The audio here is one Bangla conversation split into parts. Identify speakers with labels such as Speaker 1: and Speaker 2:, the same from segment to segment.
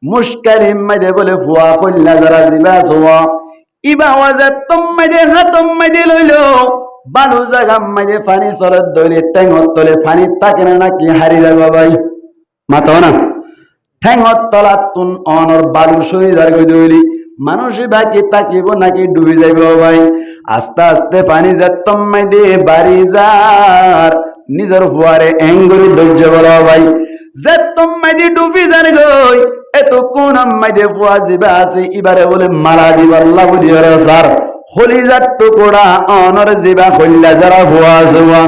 Speaker 1: মুশকারিম মাইদে বলে ফুয়া কইলা যারা জিবা সোয়া ইবা ওয়াজাত তোমাইদে হাতম মাইদে লইলো বালু জাগাম মাইদে পানি সরদ দইলে টেঙ্গত তলে পানি থাকে না নাকি হারি যাবা ভাই মাতো না ঠেঙত তলাত তুন অনর বালু শরীর গই দইলি মানুষ বাকি তাকিব নাকি ডুবি যাইব ভাই আস্তে আস্তে পানি যেতম মাইদে বাড়ি যার নিজের ফুয়ারে এঙ্গুরি ধৈর্য বলা ভাই যেতম মাইদে ডুবি যার গই এত কোন মাইদে ফুয়া জিবা আছে এবারে বলে মারা দিব আল্লাহ বলি রে স্যার হলিজার টুকুরা অনর জিবা হইলা যারা ফুয়া জুয়া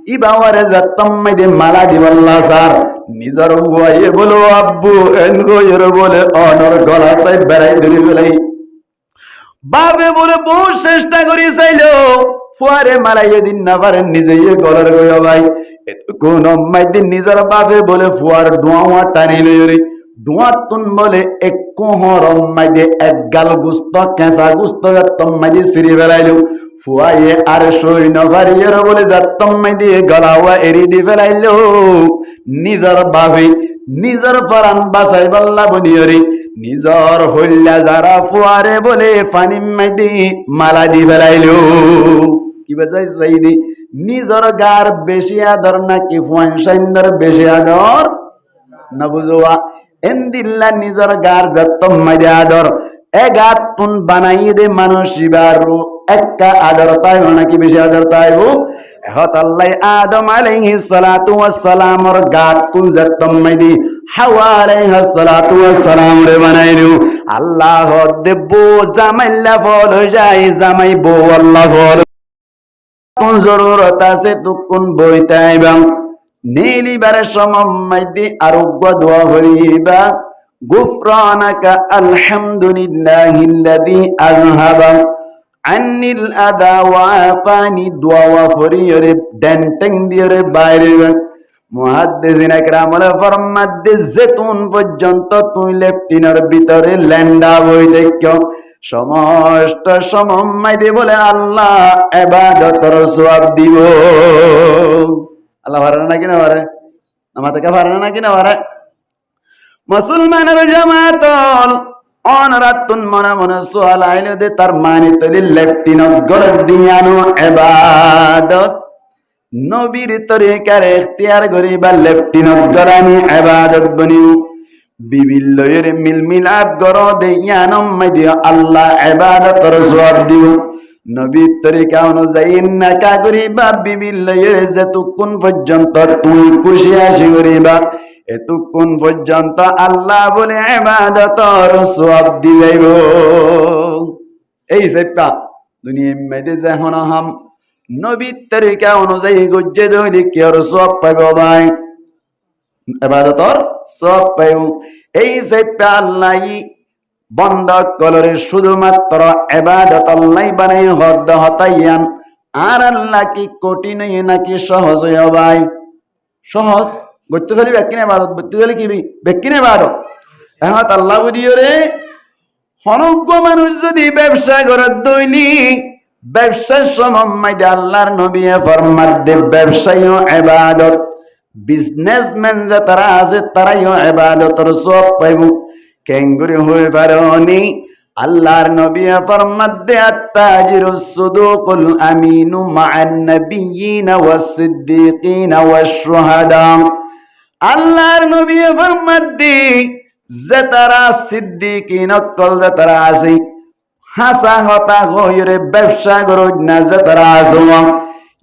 Speaker 1: ইবাওয়ারে যেতম মাইদে মারা দিব আল্লাহ স্যার নিজের ফুয়াইয়ে বলো আব্বু এনগোয়ের বলে অনর গলা চাই বেড়াই ধরে বেলাই বাপে বলে বহু চেষ্টা করি চাইলো ফুয়ারে মারাইয়ে দিন না পারেন নিজে গলার গয়া ভাই কোন মাইদিন নিজের বাপে বলে ফুয়ার ডোয়া টানি লই ডোয়া তুন বলে এক কোহর মাইদে এক গাল গুস্ত কেঁচা গুস্ত যাতম মাইদি সিঁড়ি বেড়াইলো ফুয়াইয়ে আর সই নভারিয়ের বলে যাতম মাইদি গলাওয়া এরি দি ফেলাইলো নিজের বাপে নিজের পরাণ বাসাই বল্লা বনিয়রি নিজর হইলা যারা ফুয়ারে বলে পানি মাইদি মালা দি ফেলাইলো কি বাজাই যাইদি নিজর গার বেশি আদর নাকি ফুয়ান সাইন্দর বেশি আদর না বুঝোয়া এন্দিল্লা নিজর গার যতম মাইদি আদর এগাত তুন বানাই দে মানুষ বারু একটা আদর তাই নাকি বেশি আদর তাই হত আল্লাহ আদম আলাইহিস সালাতু ওয়াস সালামর গাত তুন যতম মাইদি হাওয়া আলাইহিস সালাতু ওয়াস সালাম রে বানাইলু আল্লাহ দেবো জামাইল্লা ফল যাই জামাই বো আল্লাহ ফল কোন জরুরত আছে তুকুন বইতাইবা নীলিবারে সমমাইদি আরোগ্য দোয়া করিবা গুফরানাকা আলহামদুলিল্লাহিল্লাযী আযহাবা আন্নিল আদা ওয়া আফানি দোয়া ফরিয়রে ডেন্টেং দিয়রে বাইরে মুহাদ্দিসিন একরাম বলে ফরমাদ্দে জেতুন পর্যন্ত তুই লেফটিনের ভিতরে ল্যান্ডা বই দেখো সমস্ত সমমাইদি বলে আল্লাহ ইবাদতের সওয়াব দিব আল্লাহ পারে নাকি না পারে আমাদেরকে পারে নাকি না পারে মুসলমানের জামাতল অনরাতুন মনে মনে সোয়াল আইলো দে তার মানে তলি লেফটিনত গড় দিয়ানো ইবাদত নবীর তরিকার ইখতিয়ার করিবা লেফটিনত গড়ানি ইবাদত বনিও বিবিল্লয়ের মিলমিলাপ গড় দিয়ানো মাইদি আল্লাহ ইবাদতের সওয়াব দিও নবীর তরিকা অনুযায়ী নাকা করিবা বিবিল্লয়ের যেতুকুন পর্যন্ত তুই খুশি আসি করিবা এতুকুন পর্যন্ত আল্লাহ বলে ইবাদতের সওয়াব দিবেইব এই সেটা দুনিয়া মেদে যখন হাম নবীর তরিকা অনুযায়ী গজ্জে দইলে কি আর সওয়াব পাইব ভাই ইবাদতের সওয়াব পাইব এই সেটা আল্লাহ বন্ধ কলরে শুধুমাত্র ইবাদত আল্লাহ বানাই হদ হতাইয়ান আর আল্লাহ কি কঠিন নাকি সহজ হয় ভাই সহজ গত্য সালি বেকিনে ইবাদত বত্তি গেলে কি বেকিনে ইবাদত এখন আল্লাহ বুঝিও রে হনজ্ঞ মানুষ যদি ব্যবসা করে দৈনি ব্যবসার সমমাইদে আল্লাহর নবী ফরমাত দে ব্যবসায়ী ইবাদত বিজনেসম্যান যে তারা আছে তারাইও ইবাদতের সওয়াব পাইব কেঙ্গুরি হয়ে পারনি আল্লাহর নবী ফরমাত দে আত্তাজিরুস সুদুকুল আমিনু মা'আন নাবিয়্যিনা ওয়াস সিদ্দীকিনা ওয়াস শুহাদা আল্লাহর নবী ফরমাত দে যে তারা সিদ্দীকিন কল যে তারা আছে হাসা হতা হইরে ব্যবসা করো না যে তারা আছে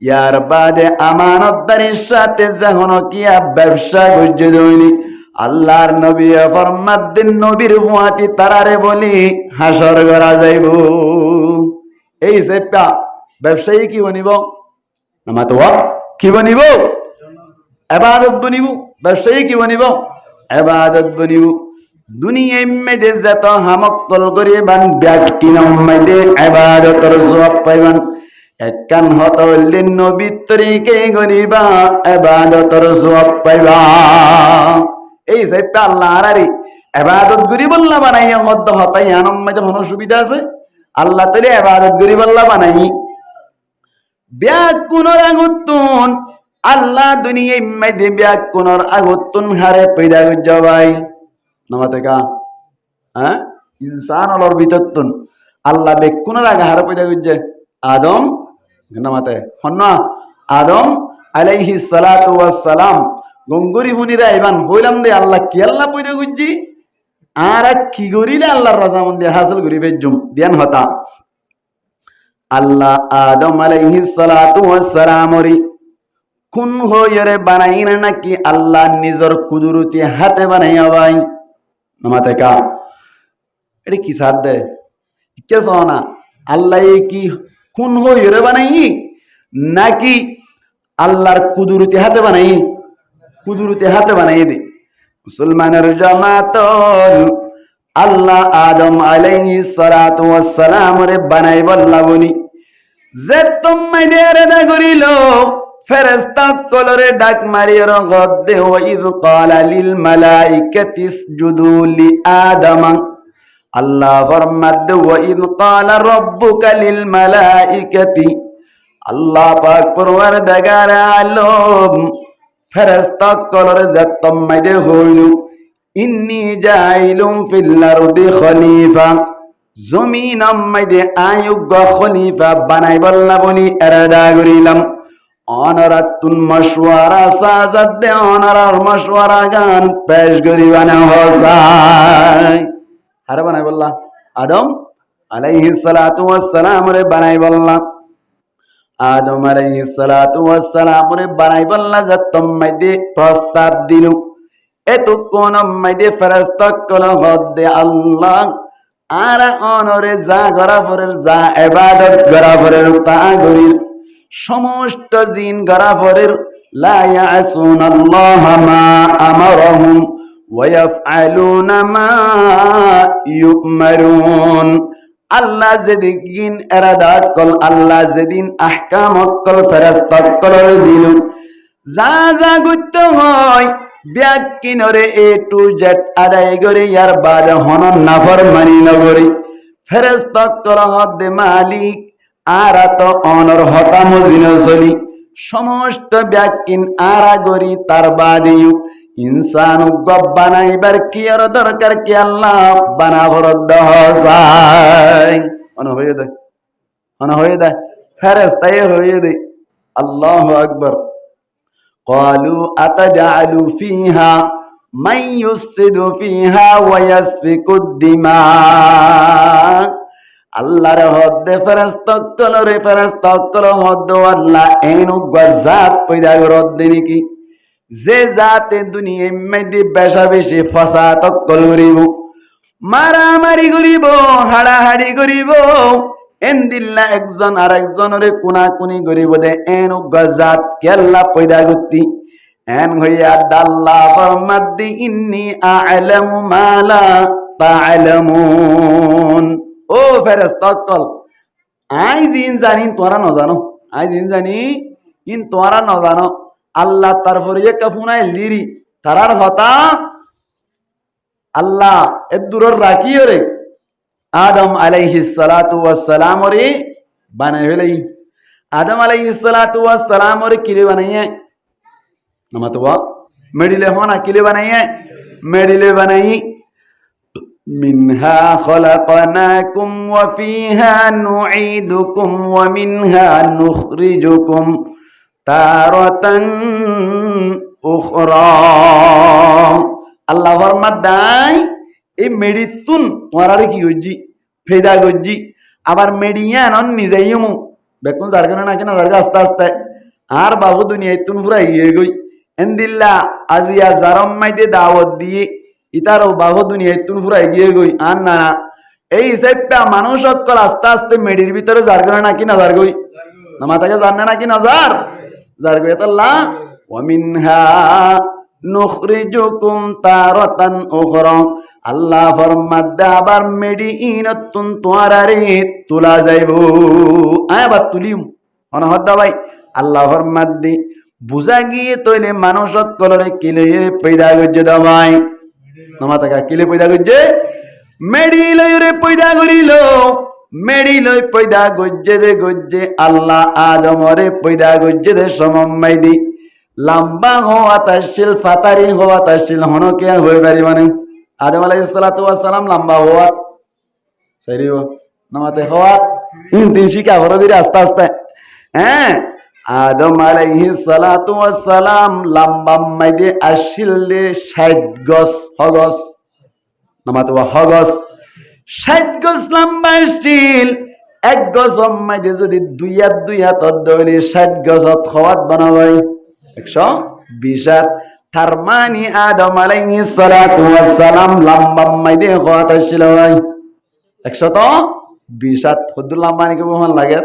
Speaker 1: ইয়ার বাদে আমানতদারির সাথে যখন কিয়া ব্যবসা করছে দইনি আল্লাহর নবী ফরমাত দিন নবীর ফুয়াতি তারারে বলি হাসর করা যাইব এই সেটা ব্যবসায়ী কি বনিব নামাতো কি বনিব ইবাদত বনিব ব্যবসায়ী কি বনিব ইবাদত বনিব দুনিয়ায় মেদে যত হামক্তল করিবান ব্যক্তি নামে ইবাদতের সওয়াব পাইবান একখান হত হইলে নবীর তরিকে করিবা ইবাদতের সওয়াব পাইবা এই সেটা আল্লাহর আরে ইবাদত করি বললা বানাইয়া মধ্য হতাই আনম মধ্যে কোনো সুবিধা আছে আল্লাহ তাআলা ইবাদত করি বললা বানাই ব্যাকুনর আগুতুন আল্লাহ দুনিয়ায় মধ্যে ব্যাকুনর আগুতুন হারে পয়দা গজাবাই নামাতে কা হ্যাঁ ইনসান অলর ভিতরতুন আল্লাহ বেকুনের আগে হারে পয়দা করছে আদম নামাতে হন আদম আলাইহিস সালাতু ওয়াস সালাম গঙ্গুরি হুনিরা ইবান হইলাম দে আল্লাহ কি আল্লাহ পয়দা করছি আর কি করিলে আল্লাহর রাজামন্দি হাসিল করি বেজুম দিয়ান হতা আল্লাহ আদম আলাইহিস সালাতু ওয়াস সালামরি কোন হইরে বানাইনা নাকি আল্লাহ নিজের কুদরতি হাতে বানাইয়া ভাই নামাতে কা এটা কি সার দে কে না আল্লাহ কি কোন হইরে বানাই নাকি আল্লাহর কুদরতি হাতে বানাই কুদরতি হাতে বানাই দি মুসলমানের জামাত আল্লাহ আদম আলাইহিস সালাতু ওয়াস সালাম রে বানাই বললা বনি যে তোমায় রে করিল ফেরেশতা কলরে ডাক মারির গদ্দে ওয়াইদ ক্বালা লিল মালাইকাতি ইসজুদু লি আদম আল্লাহ ফরমাদ ওয়াইদ ক্বালা রাব্বুকা লিল মালাইকাতি আল্লাহ পাক পরওয়ারদিগার আলম ফেরেশতা কলরে যে তোমায় হইল ইন্নী জাইলুম ফিল আরদি খলিফা জমিনের মধ্যে আয়োগ্য খলিফা বানাই বললা বলি এরাদা করিলাম অনরাতুন মশওয়ারা সাজাদ দে অনরার মশওয়ারা গান পেশ করিবানা হসাই আরে বানাই বললা আদম আলাইহিস সালাতু ওয়াস সালাম রে বানাই বললা আদম আলাইহিস সালাতু ওয়াস সালাম রে বানাই বললা যে তোমায় প্রস্তাব দিলু এত কোন মধ্যে ফেরেশতা কল হদে আল্লাহ আর অনরে যা গরাফরের যা ইবাদত গরাফরের তা গরি সমস্ত জিন গরাফরের লা ইয়াসুনাল্লাহ মা আমারহুম ওয়া ইয়াফআলুনা মা ইউমারুন আল্লাহ যেদিন ইরাদা কল আল্লাহ যেদিন আহকাম কল ফেরেশতা কল দিল যা যা গুত্ত হয় ব্যাকিনরে এ টু জেড আদায় করে ইয়ার বাদ হনন নাফরমানি নগরী ফেরেশতা কল হদে মালিক আর তো অনর হতাম জিনসলি সমস্ত ব্যাকিন আরা গরি তার বাদিউ ইনসান বানাইবার কি আর দরকার কি আল্লাহ বানাবর দহসাই হয়ে দেয় ফেরেশতাই হয়ে দেয় আল্লাহু আকবার قالوا أتجعل فيها من يفسد فيها ويسفك الدماء আল্লাহর হদ্দে ফেরেশতা কল হদ্দ আল্লাহ এনু গজাত পয়দা করদে নাকি যে জাতে দুনিয়ার মধ্যে বেশা বেশি ফাসাদ করিব মারামারি করিব হাড়াহাড়ি করিব এন্দিল্লা একজন আরেকজনের কোনাকুনি করিব দে এনু গজাত কেল্লা পয়দা করতি এন হইয়া আল্লাহ ফরমাদি ইন্নী আ'লামু মা লা তা'লামুন ও ফেরেশতা কল আই জিন জানি তোরা ন জানো আই জিন জানি ইন তোরা ন জানো আল্লাহ তারপরে একটা ফুনাই লিরি তারার হতা আল্লাহ এ দূরের রাখিও রে আদম আলাইহিস সালাতু ওয়াস সালাম রে বানাই ফেলাই আদম আলাইহিস সালাতু ওয়াস সালাম রে কিরে বানাইয়ে নামাতবা মেডিলে হনা কিলে বানাইয়ে মেডিলে বানাই মিনহা খলাকনাকুম ওয়া ফিহা নুঈদুকুম ওয়া মিনহা নুখরিজুকুম তারাতান উখরা আল্লাহ ফরমাদাই এই মেডিতুন তোরারে কি গজ্জি ফেদা গজ্জি আবার মেডিয়ান অন নিজেইমু বেকুন জারগানা না কেন জারগা আস্তে আস্তে আর বাবু দুনিয়ায় তুন পুরা ইয়ে গই এন্দিল্লা আজিয়া জারম মাইতে দাওয়াত দিয়ে ইতারও বাবু দুনিয়ায় তুন পুরা গিয়ে গই আর না এই হিসাবটা মানুষ সকল আস্তে আস্তে মেডির ভিতরে জারগানা নাকি না জারগই না মাথাকে জানে নাকি না জারগই আল্লাহ ওয়া মিনহা নুখরিজুকুম তারাতান উখরা আল্লাহ ফরমাদা আবার মেডিইনতুন তোয়ারারে তুলা যাইবো আবার তুলিম অনহদ্দা ভাই আল্লাহ ফরমাদি বুঝা গিয়ে তইলে মানুষ কলরে কিলে পয়দা গজ্জে দাবাই নমাতাকা কিলে পয়দা গজ্জে মেডি লইরে পয়দা করিল মেডি লই পয়দা গজ্জে আল্লাহ আদমরে পয়দা গজ্জে দে সমম্মাই দি লম্বা হওয়া তাশিল ফাতারি হওয়া তাশিল হনকে হই পারি মানে আদম আলাইহিস সালাতু ওয়াস সালাম লম্বা হওয়া সরিও নামাতে হওয়া তিন শিকা বড় দিরে আস্তে আস্তে হ্যাঁ আদম আলাইহিস সালাতু ওয়াস সালাম লম্বা মাইদে আসিলে 60 গজ হগস নামাতে হগস 60 গজ লম্বা আসিল এক গজ মাইদে যদি দুই হাত দইলে 60 গজ খাওয়াত বানাবাই 120 হাত তার মানে আদম আলাইহিস সালাতু ওয়াস সালাম লম্বা মাইদে খাওয়াত আসিল ভাই 120 হাত হুদুল লম্বা নি কেমন লাগে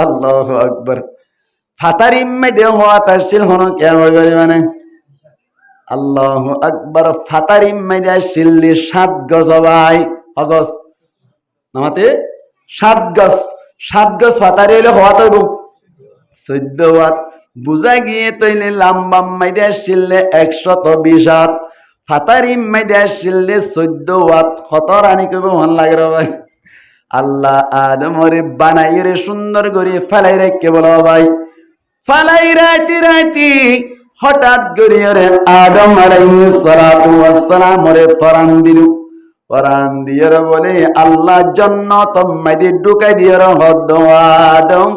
Speaker 1: আল্লাহু আকবার ফাতারিম মাইদে খাওয়াত আসিল হন কে হই মানে আল্লাহু আকবার ফাতারিম মাইদে আসিল 7 গজ ভাই হগস নামাতে 7 গজ ফাতারি হইলে হওয়াত হইব 14 হাত বুঝা গিয়ে তৈলে লম্বা মাইদে আসিলে 120 হাত ফাতারিম মাইদে আসিলে 14 হাত খতরানি কইব মন লাগে রে ভাই আল্লাহ আদমরে বানাইরে সুন্দর করে ফেলাই রেখে বলো ভাই ফেলাই রাতি হঠাৎ করে আদম আলাইহিস সালাতু ওয়াস সালাম রে ফরান দিয়ে বলে আল্লাহ জান্নাত মাইদে ঢুকাই দিয়ে হদ আদম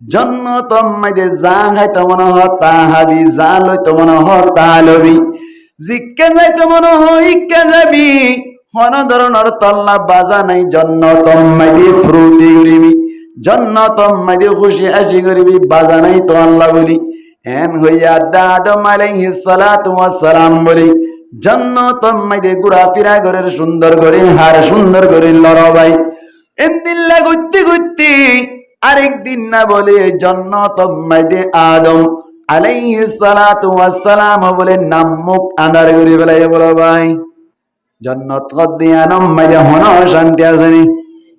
Speaker 1: জান্নাত মাইদে যা খাইতে মনে হয় তা হাবি যা লইতে মনে হয় তা লবি জিক্কা যাইতে মনে হয় ইক্কা যাবি কোন ধরনের তল্লা বাজা নাই জান্নাত মাইদে ফ্রুটি করিবি জান্নাত মাইদে খুশি আসি করিবি বাজা নাই তো আল্লাহ বলি এন হইয়া আদম আলাইহিস সালাতু ওয়াস সালাম বলি জান্নাত মাইদে ঘোরাফেরা করে সুন্দর করে হার সুন্দর করে লড়াই এমদিল্লা গুত্তি আরেকদিন না বলে জান্নাত মাইদে আদম আলাইহিস সালাতু ওয়াস সালাম বলে নাম মুখ আন্ধার করে ফেলাই বলো ভাই জান্নাত কদিয়ানম মাইদে হন শান্তি আসেনি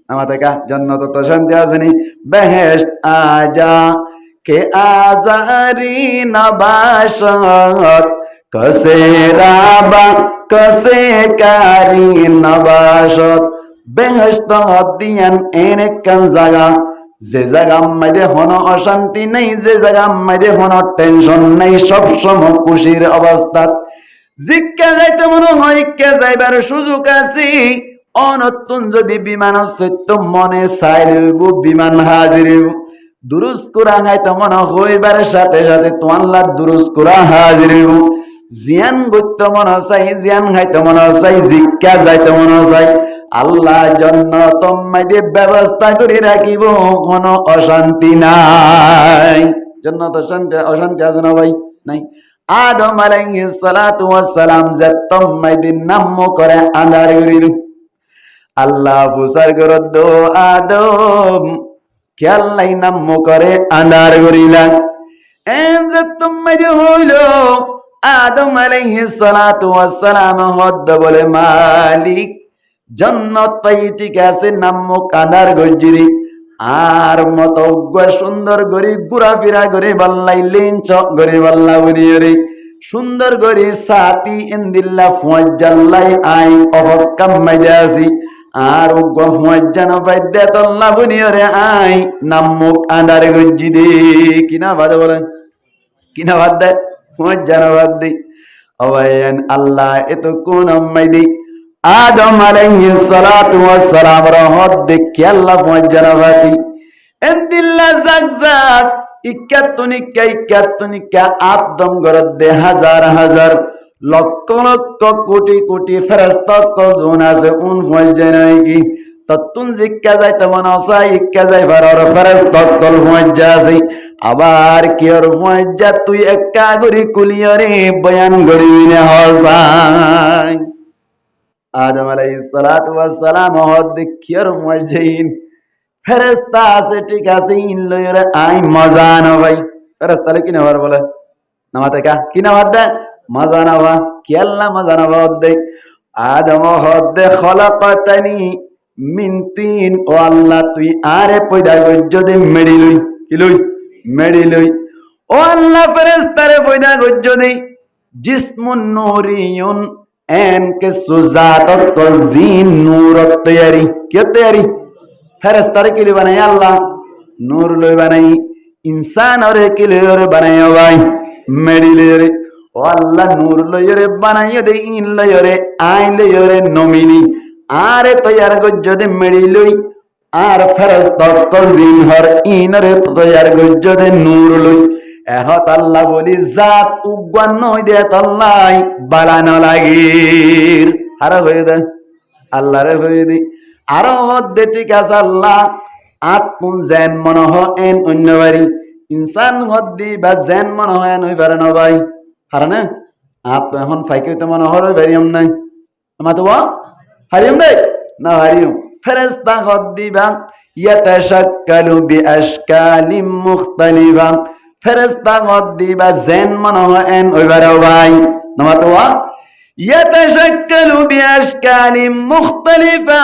Speaker 1: আমাদের কা জান্নাত তো শান্তি আসেনি বেহেশত আজা কে আজারি নবাশত কসে রাবা কসে কারি নবাশত বেহেশত দিয়ান এনে কান জায়গা যে জায়গা মাইদে হন অশান্তি নেই যে জায়গা মাইদে হন টেনশন নেই সব সময় খুশির অবস্থাত জিজ্ঞা যাইতে মনে হয় কে যাইবার সুযোগ আছে অনতুন যদি বিমান সত্য মনে চাইব বিমান হাজির দুরুস কুরা খাইতে মনে হইবার সাথে সাথে তো আল্লাহ দুরুস কুরা হাজির জিয়ান গত্য মনে চাই জিয়ান খাইতে মনে চাই জিজ্ঞা যাইতে মনে চাই আল্লাহ জান্নাত মাইদে ব্যবস্থা করে রাখিব কোনো অশান্তি নাই জান্নাত অশান্তি আছে না ভাই নাই আদম আলাইহিস সালাতু ওয়াস সালাম জাত্তম মাইদিন নাম করে আন্ধার করিল আল্লাহ ফুসার করদ আদম খেয়াল্লাই নাম করে আন্ধার করিলা এন জাত্তম মাইদে হইল আদম আলাইহিস সালাতু ওয়াস সালাম হদ বলে মালিক জান্নাত পাই ঠিক আছে নাম আন্ধার গজিরি আর মত সুন্দর করে ঘোরাফেরা করে বাল্লাইলেন চক করে বাল্লা বুনিয়রে সুন্দর করে সাতি ইন্দিল্লা ফুয়াজ্জাল্লাই আই অবকাম মাইদাসি আর উগ্র ফুয়াজ্জান বাইদে তল্লা বুনিয়রে আই নামুক আন্ডার গজ্জি দে কিনা বাদ বলেন কিনা বাদ দে ফুয়াজ্জান বাদ দে অবায়ন আল্লাহ এত কোন মাইদি আদম আলাইহিস সালাতু ওয়াস সালাম রহমত দেখি আল্লাহ মুআজ্জালাতি এন্দিল্লা জাগজাগ ইক্কাতুনিকা আদম গরদে হাজার হাজার লক্ষ লক্ষ কোটি কোটি ফেরেশতা কজন আছে উন মুআজ্জালাই কি ততুন জিক্কা যাইতে মন আসাই ইক্কা যাইবার আর ফেরেশতা কল মুআজ্জাজি আবার কি আর মুআজ্জা তুই একা গরি কুলিয়রে বয়ান গরিনে হসাই আদম আলাইহিস সালাতু ওয়াস সালাম হদ কিয়ার মুআজ্জিন ফেরেশতা আছে ঠিক আছে ইন লয়রে আই মজা না ভাই ফেরেশতা কি না বলে নামাতে কা কি না হদ মজা না বা কি আল্লাহ মজা না হদ আদম হদ খলাকাতানি মিন তিন ও আল্লাহ তুই আরে পয়দা গজ্জদে মেডি লই কি লই মেডি লই ও আল্লাহ ফেরেশতারে পয়দা গজ্জদে জিসমুন নূরিয়ুন এন के सुजात तो जीन नूर तैयारी क्या तैयारी फरिश्ता के लिए बनाया अल्लाह नूर ले बनाई इंसान और के लिए बनाया भाई मेरी ले ও আল্লাহ নূর লইরে বানাইয়ে দে ইন লইরে আই লইরে নমিনি আরে তৈয়ার গজ্জ দে মেড়ি লই আর ফেরেশতা কলবিন হর ইনরে তৈয়ার গজ্জ দে নূর লই এহত আল্লাহ বলি জাত উগ্গান নই দে তল্লাই বালানো লাগির আরে হয়ে দে আল্লাহরে হয়ে দি আরো দে ঠিক আছে আল্লাহ আত্মুন জেন মন হ এন অন্যবারি ইনসান হদ্দি বা জেন মন হ এন ওই বারে নবাই হারানে আপ এখন ফাইকে তো মনে হর ভেরিয়ম নাই আমাতো হারিয়ম দে না হারিয়ম ফেরেশতা হদ্দি বা ইয়াতাশাক্কালু বিআশকালিম মুখতালিফা ফেরেশতা হদ্দি বা জেন মন হ এন ওই বারে ভাই নামাতো ইয়াতাশাক্কালু বিআশকালিম মুখতালিফা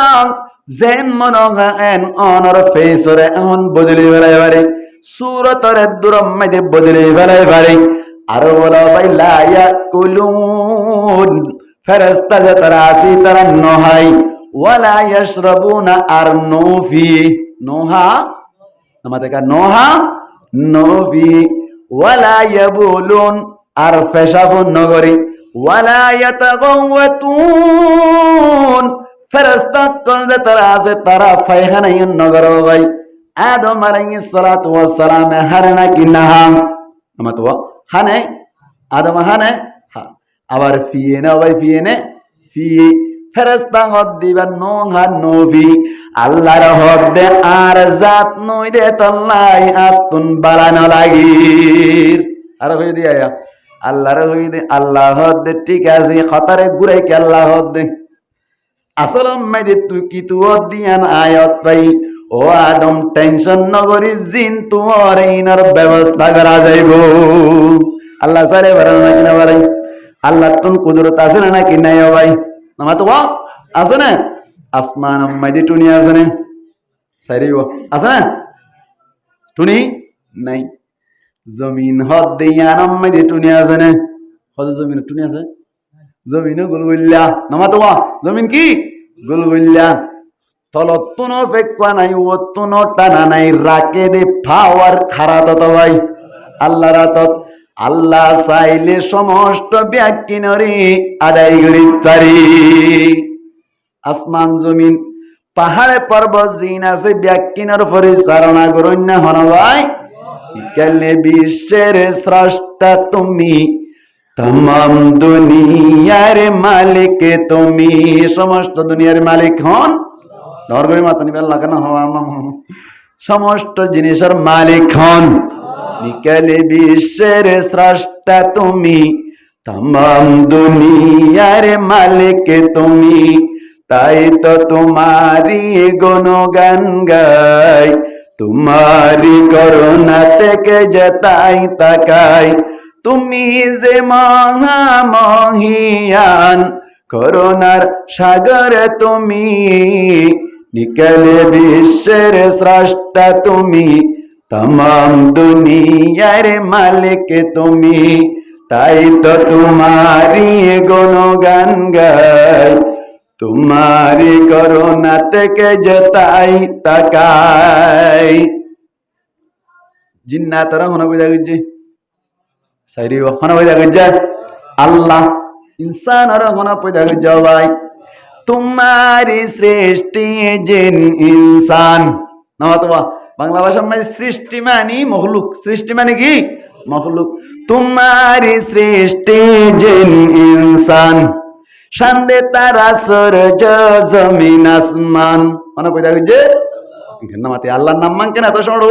Speaker 1: জেন মন হ এন অনর ফেসরে এখন বদলি বেলায় বারে সূরতরে দুরম মধ্যে বদলি বেলায় বারে আর বলা ভাই লায়া কুলুন ফেরেশতা যে তারা আসি তারা নহাই ওয়ালা ইয়াশরাবুনা আর নফি নোহা আমাদের কা নোহা নফি ওয়ালা ইয়াবুলুন আর পেশাবুন নগরী ওয়ালা ইয়াতাগাওয়াতুন ফেরেশতা কোন যে তারা আছে তারা পায়খানায় নগর ভাই আদম আলাইহিস সালাতু ওয়াস সালাম হারানা কি নাহাম আমাতো হানে আদম হানে হা আবার ফিয়ে না ভাই ফিয়ে নে ফিয়ে ফেরেশতা হদ দিবা নো হা নবী আল্লাহর হদ দে আর জাত নই দে তল্লাই আতুন বালানো লাগির আর হই দিয়া আল্লাহর হই দে আল্লাহ হদ দে ঠিক আছে খতরে গুরাই কে আল্লাহ হদ দে আসলম মেদি তুই কি তু দিয়ান আয়াত পাই ও আদম টেনশন নগরি জিন তোমার ইনার ব্যবস্থা করা যাইব আল্লাহ সারে বারে নাকি না বারে আল্লাহ তুন কুদরত আছে না নাকি নাই ভাই নামা তো আছে না আসমান মাইদি টুনি আছে না সারিব আছে না টুনি নাই জমিন হদ দিয়ান মাইদি টুনি আছে না হদ জমিন টুনি আছে জমিনও গুলগুল্লা নামা তো জমিন কি গুলগুল্লা তলতুনো ফেকুয়া নাই ওতুনো টানা নাই রাকে দে পাওয়ার খারাপ তো ভাই আল্লাহ রাতত আল্লাহ চাইলে সমস্ত ব্যাকিনরে আদায় করি পারি আসমান জমিন পাহাড়ে পর্বত জিন আছে ব্যাকিনর পরিচালনা করুন না হন ভাই কেলে বিশ্বের স্রষ্টা তুমি तमाम दुनियार मालिक তুমি সমস্ত দুনিয়ার মালিক হন নরগরি মাতা নিবেল লাগানো হওয়া সমস্ত জিনিসের মালিক হন নিকালে বিশ্বের স্রষ্টা তুমি तमाम দুনিয়ার মালিক তুমি তাই তো তোমারি গুণগান গাই তোমারি করুণা থেকে যেতাই তাকাই তুমি যে মহামহিয়ান করুণার সাগর তুমি নিকালে বিশ্বের স্রষ্টা তুমি तमाम দুনিয়ার মালিক তুমি তাই তো তোমারি গুণগান গাই তোমারি করুণা থেকে যেতাই তাকাই জিন্নাতরা হনা বুঝা গেছে সাইরি হনা বুঝা গেছে আল্লাহ इंसान और होना पैदा कर जाओ भाई तुम्हारी सृष्टि जिन इंसान ना तो बांग्ला भाषा में सृष्टि मानी मखलूक सृष्टि मानी की मखलूक तुम्हारी सृष्टि जिन इंसान शांदे तारा सूरज जमीन आसमान होना पैदा कर जाए इनके नाम आते अल्लाह नाम मांग के ना तो छोड़ो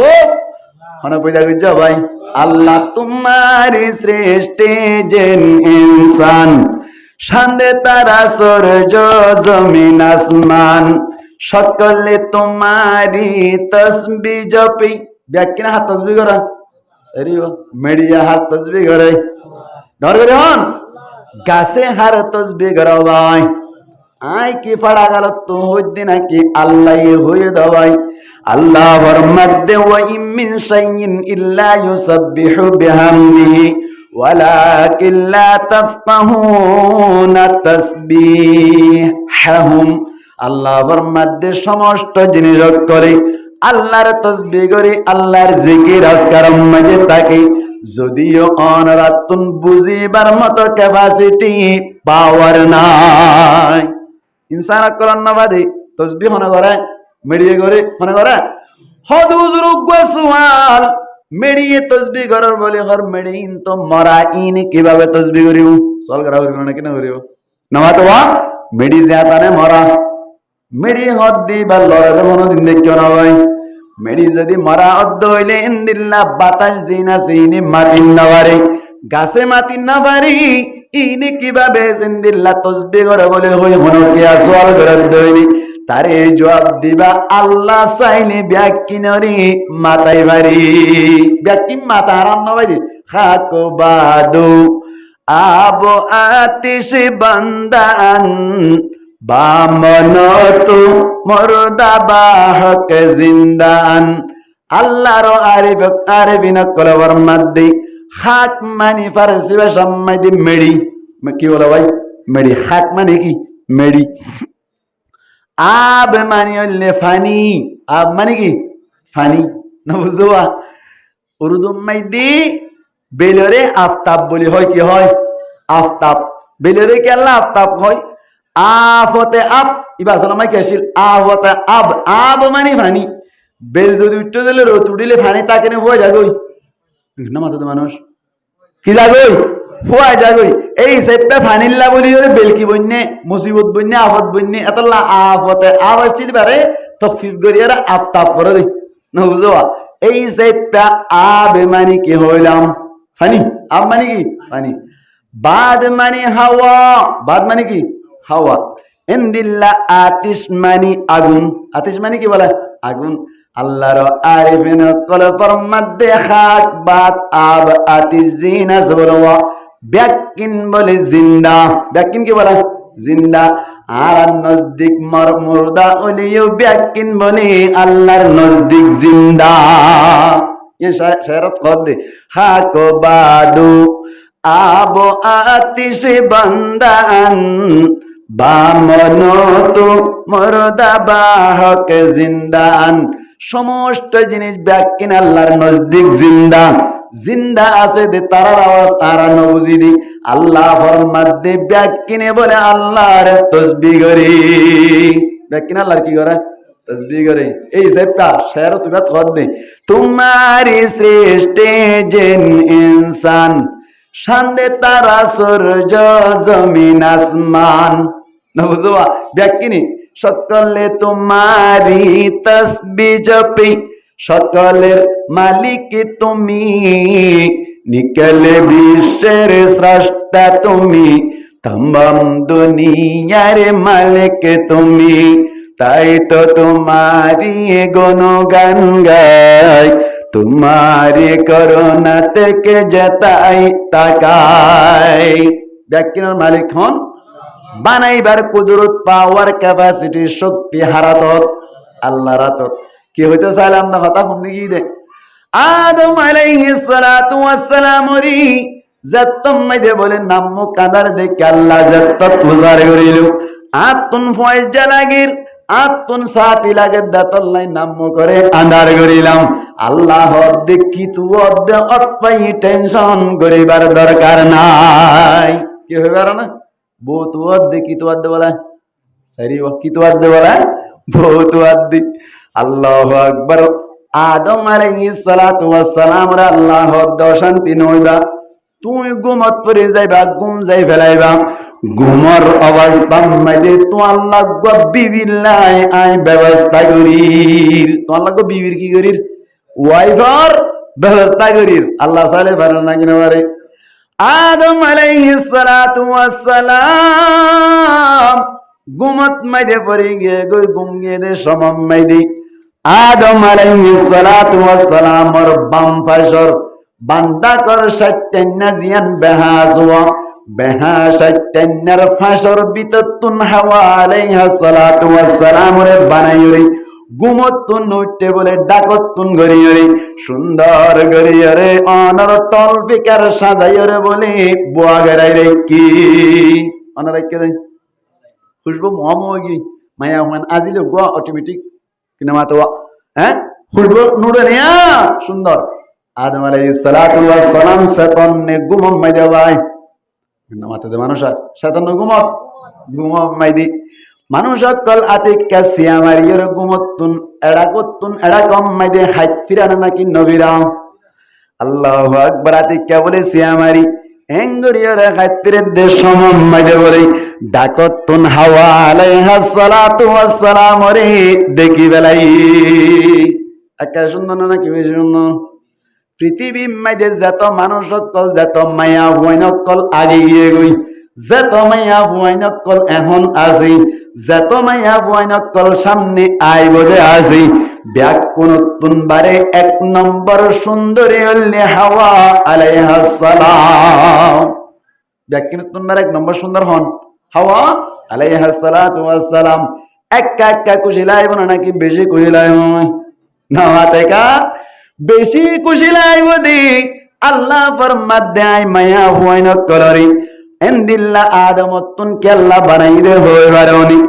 Speaker 1: होना पैदा कर जाओ भाई अल्लाह तुम्हारी सृष्टि जिन इंसान शांदे तारा सूरज जमीन आसमान सकले तुम्हारी तस्बीह जपी व्याख्या हाथ तस्बीह करा अरे मीडिया हाथ तस्बीह करे डर करे हन गाছে हार तस्बीह करा भाई आई की पड़ा गल तो होदी ना कि अल्लाह हुए दवाई अल्लाह फरमाते व मिन शैइन इल्ला युसब्बिहु बिहम्दिही वलाकिन ला तफक़हूना तस्बीहहुम अल्लाह फरमाते समस्त जिनिस करे আল্লাহর তাসবিহ করে আল্লাহর জিকির আজকার মধ্যে থাকে যদিও অনরাতুন বুঝিবার মতো ক্যাপাসিটি পাওয়ার নাই। ইনসান আকরান নবাদি তসবিহ মনে করে মেডিয়ে করে মনে করে হদুজুর সুয়াল মেডিয়ে তসবিহ করার বলে ঘর মেডিন তো মরা ইন কিভাবে তসবিহ করিব সল করা করিব না কিনা করিব নমাতোয়া মেডি জাতানে মরা মেডি হদ দিবা লড়ালে মনোদিন দেখিও না ভাই মেডি যদি মরা অদ্দ হইলে ইন্দিল্লা বাতাস জিনা সিনি মাতিন নবারে গাছে মাতিন নবারি ইনি কিভাবে ইন্দিল্লা তসবিহ করে বলে হই মনকে আসওয়াল করে দইনি তারে জবাব দিবা আল্লাহ চাইলে ব্যাকিনরি মাতাই বাড়ি ব্যাকি মাতা হারাম নবাই খাক বাদু আব আতিশ বান্দান বামন তু মরদা বাহক জিন্দান আল্লাহর আরিফ আরিফিন কলবর মধ্যে হাক মানি ফারসি ভাষা মধ্যে মেডি কি বলো ভাই মেডি হাক মানে কি মেডি আব মানে হইলে ফানি আব মানে কি ফানি না বুঝুয়া উর্দু মধ্যে বেলরে আফতাব বলি হয় কি হয় আফতাব বেলরে কি আল্লাহ আফতাব হয় আফতে আব ইবা সালামাই কি আসিল আফতে আব আব মানে ফানি বেল যদি উঠতে দিলে রোদ উঠিলে ফানি তাকে নে হয়ে যাগই না মাথা তো মানুষ কি যাগই হয়ে যাগই এই সেপটা ফানিল্লা বলি যদি বেল কি বন্যে মুসিবত বন্যে আফত বন্যে এতলা আফতে আব আসছিল বারে তফসির করিয়ারা আফতাব করে দেই না বুঝবা এই সেপটা আব মানে কি হইলাম ফানি আব মানে কি ফানি বাদ মানে হাওয়া বাদ মানে কি হাওয়া ইন্দিল্লা আতিশ মানে আগুন আতিশ মানে কি বলে আগুন আল্লাহর আরিফিন কলবর মধ্যে খাক বাত আব আতিশ জিনা জবরওয়া ব্যাকিন বলে জিন্দা ব্যাকিন কি বলে জিন্দা আর নজদিক মুর্দা ওলিও ব্যাকিন বলে আল্লাহর নজদিক জিন্দা ये शरत कह दे खाक बादू आब आतिश बंदान बामन तो मरदा बाहक जिंदान समस्त जिनिस ব্যাকিন আল্লাহর নজদিক জিন্দা জিন্দা আছে দে তারার আওয়াজ তারা নবুজি দি আল্লাহর মধ্যে ব্যাকিনে বলে আল্লাহর তাসবিহ করি ব্যাকিন আল্লাহর কি করে तस्बीह करे এই সেপটা শের তুমি কর দে তোমারি সৃষ্টি জিন ইনসান শান্দে তারা সূর্য জমিন আসমান না বুঝবা ব্যাকিনি সকলে তোমারি তসবিহ জপে সকলের মালিক তুমি নিকলে বিশ্বের স্রষ্টা তুমি तमाम দুনিয়ার মালিক তুমি তাই তো তোমারি গুণগান গাই তোমারি করুণা থেকে যেতাই তাকাই ব্যাকিনের মালিক হন বানাইবার কুদরত পাওয়ার ক্যাপাসিটি শক্তি হারাতত আল্লাহ রাতত কি হইতে চাইলাম না কথা শুনি কি দে আদম আলাইহিস সালাতু ওয়াস সালাম রি জাত্তম মধ্যে বলে নামমু কাদার দেখে আল্লাহ জাত্তত গুজার করিল আতুন ফয়জা লাগির আতুন সাথী লাগে দাতল্লাই নামমু করে আন্ধার করিলাম আল্লাহ দেখি তু অদ্দে অতপাই টেনশন করিবার দরকার নাই কি হইবার না বহুত অদ্দে কি তু অদ্দে বলে সারি কি তু অদ্দে বলে বহুত অদ্দে আল্লাহু আকবার আদম আলাইহিস সালাতু ওয়াস সালাম রে আল্লাহ শান্তি নইবা তুই ঘুমত পড়ে যাইবা ঘুম যাই ফেলাইবা ঘুমর অবস্থা মধ্যে তো আল্লাহ বিবিল্লাই আই ব্যবস্থা করির তো আল্লাহ বিবির কি করির ওয়াইফার ব্যবস্থা করির আল্লাহ সালে বানান না কিনা পারে আদম আলাইহিস সালাতু ওয়াস সালাম ঘুমত মধ্যে পড়ে গিয়ে ঘুম গিয়ে দে সমম মধ্যে আদম আলাইহিস সালাতু ওয়াস সালামর বাম পাশর বান্দা কর সত্যন্না জিয়ান বেহাজওয়া বেহাসত্যন্নার ফাশর বিততুন হাওয়া আলাইহা সালাতু ওয়াস সালাম রে বানাইরি গুমতুন উঠতে বলে ডাকতুন গরিয়রে সুন্দর গরিয়রে অনর টল বিকার সাজাইরে বলে বুয়া গরাই রে কি অনর কে দেই খুশবু মোহাম্মদি মায়া হুমান আজিলে গোয়া অটোমেটিক কিনা মাতোয়া হ্যাঁ খুশবু নুরে নিয়া সুন্দর আদম আলাইহিস সালাতু ওয়াস সালাম শয়তান নে গুমম মাইদা ভাই নামাতে মানুষ শয়তান গুমত গুমম মাইদি মানুষ কল আতিকা সিয়ামারিয়র গুমতুন এড়া কম মাইদে হাইত ফিরানো নাকি নবীরাম আল্লাহু আকবার আতিকা বলে সিয়ামারি এঙ্গরিয়র হাইত ফিরে দেশ সমম মাইদে বলে ডাকতুন হাওয়া আলাইহাস সালাতু ওয়াস সালাম রে দেখি বেলাই একা সুন্দর নাকি বেশি সুন্দর পৃথিবী মাঝে যত মানুষ সকল যত মায়া বৈনকল আগে গিয়ে গই যত মায়া বৈনকল এখন আজি যত মায়া বৈনকল সামনে আই বলে আজি ব্যাকুনতুন বারে এক নম্বর সুন্দরী হলে হাওয়া আলাইহাস সালাম ব্যাকুনতুন বারে এক নম্বর সুন্দর হন হাওয়া আলাইহাস সালাতু ওয়াস সালাম একা একা খুশি লাইব না নাকি বেশি খুশি লাইব না মাতেকা বেশি খুশি লাইব দি আল্লাহ ফরমাত দেয় মায়া হুয়াইন কলরি এন্দিল্লা আদমতুন কে আল্লাহ বানাই দে হই বারনি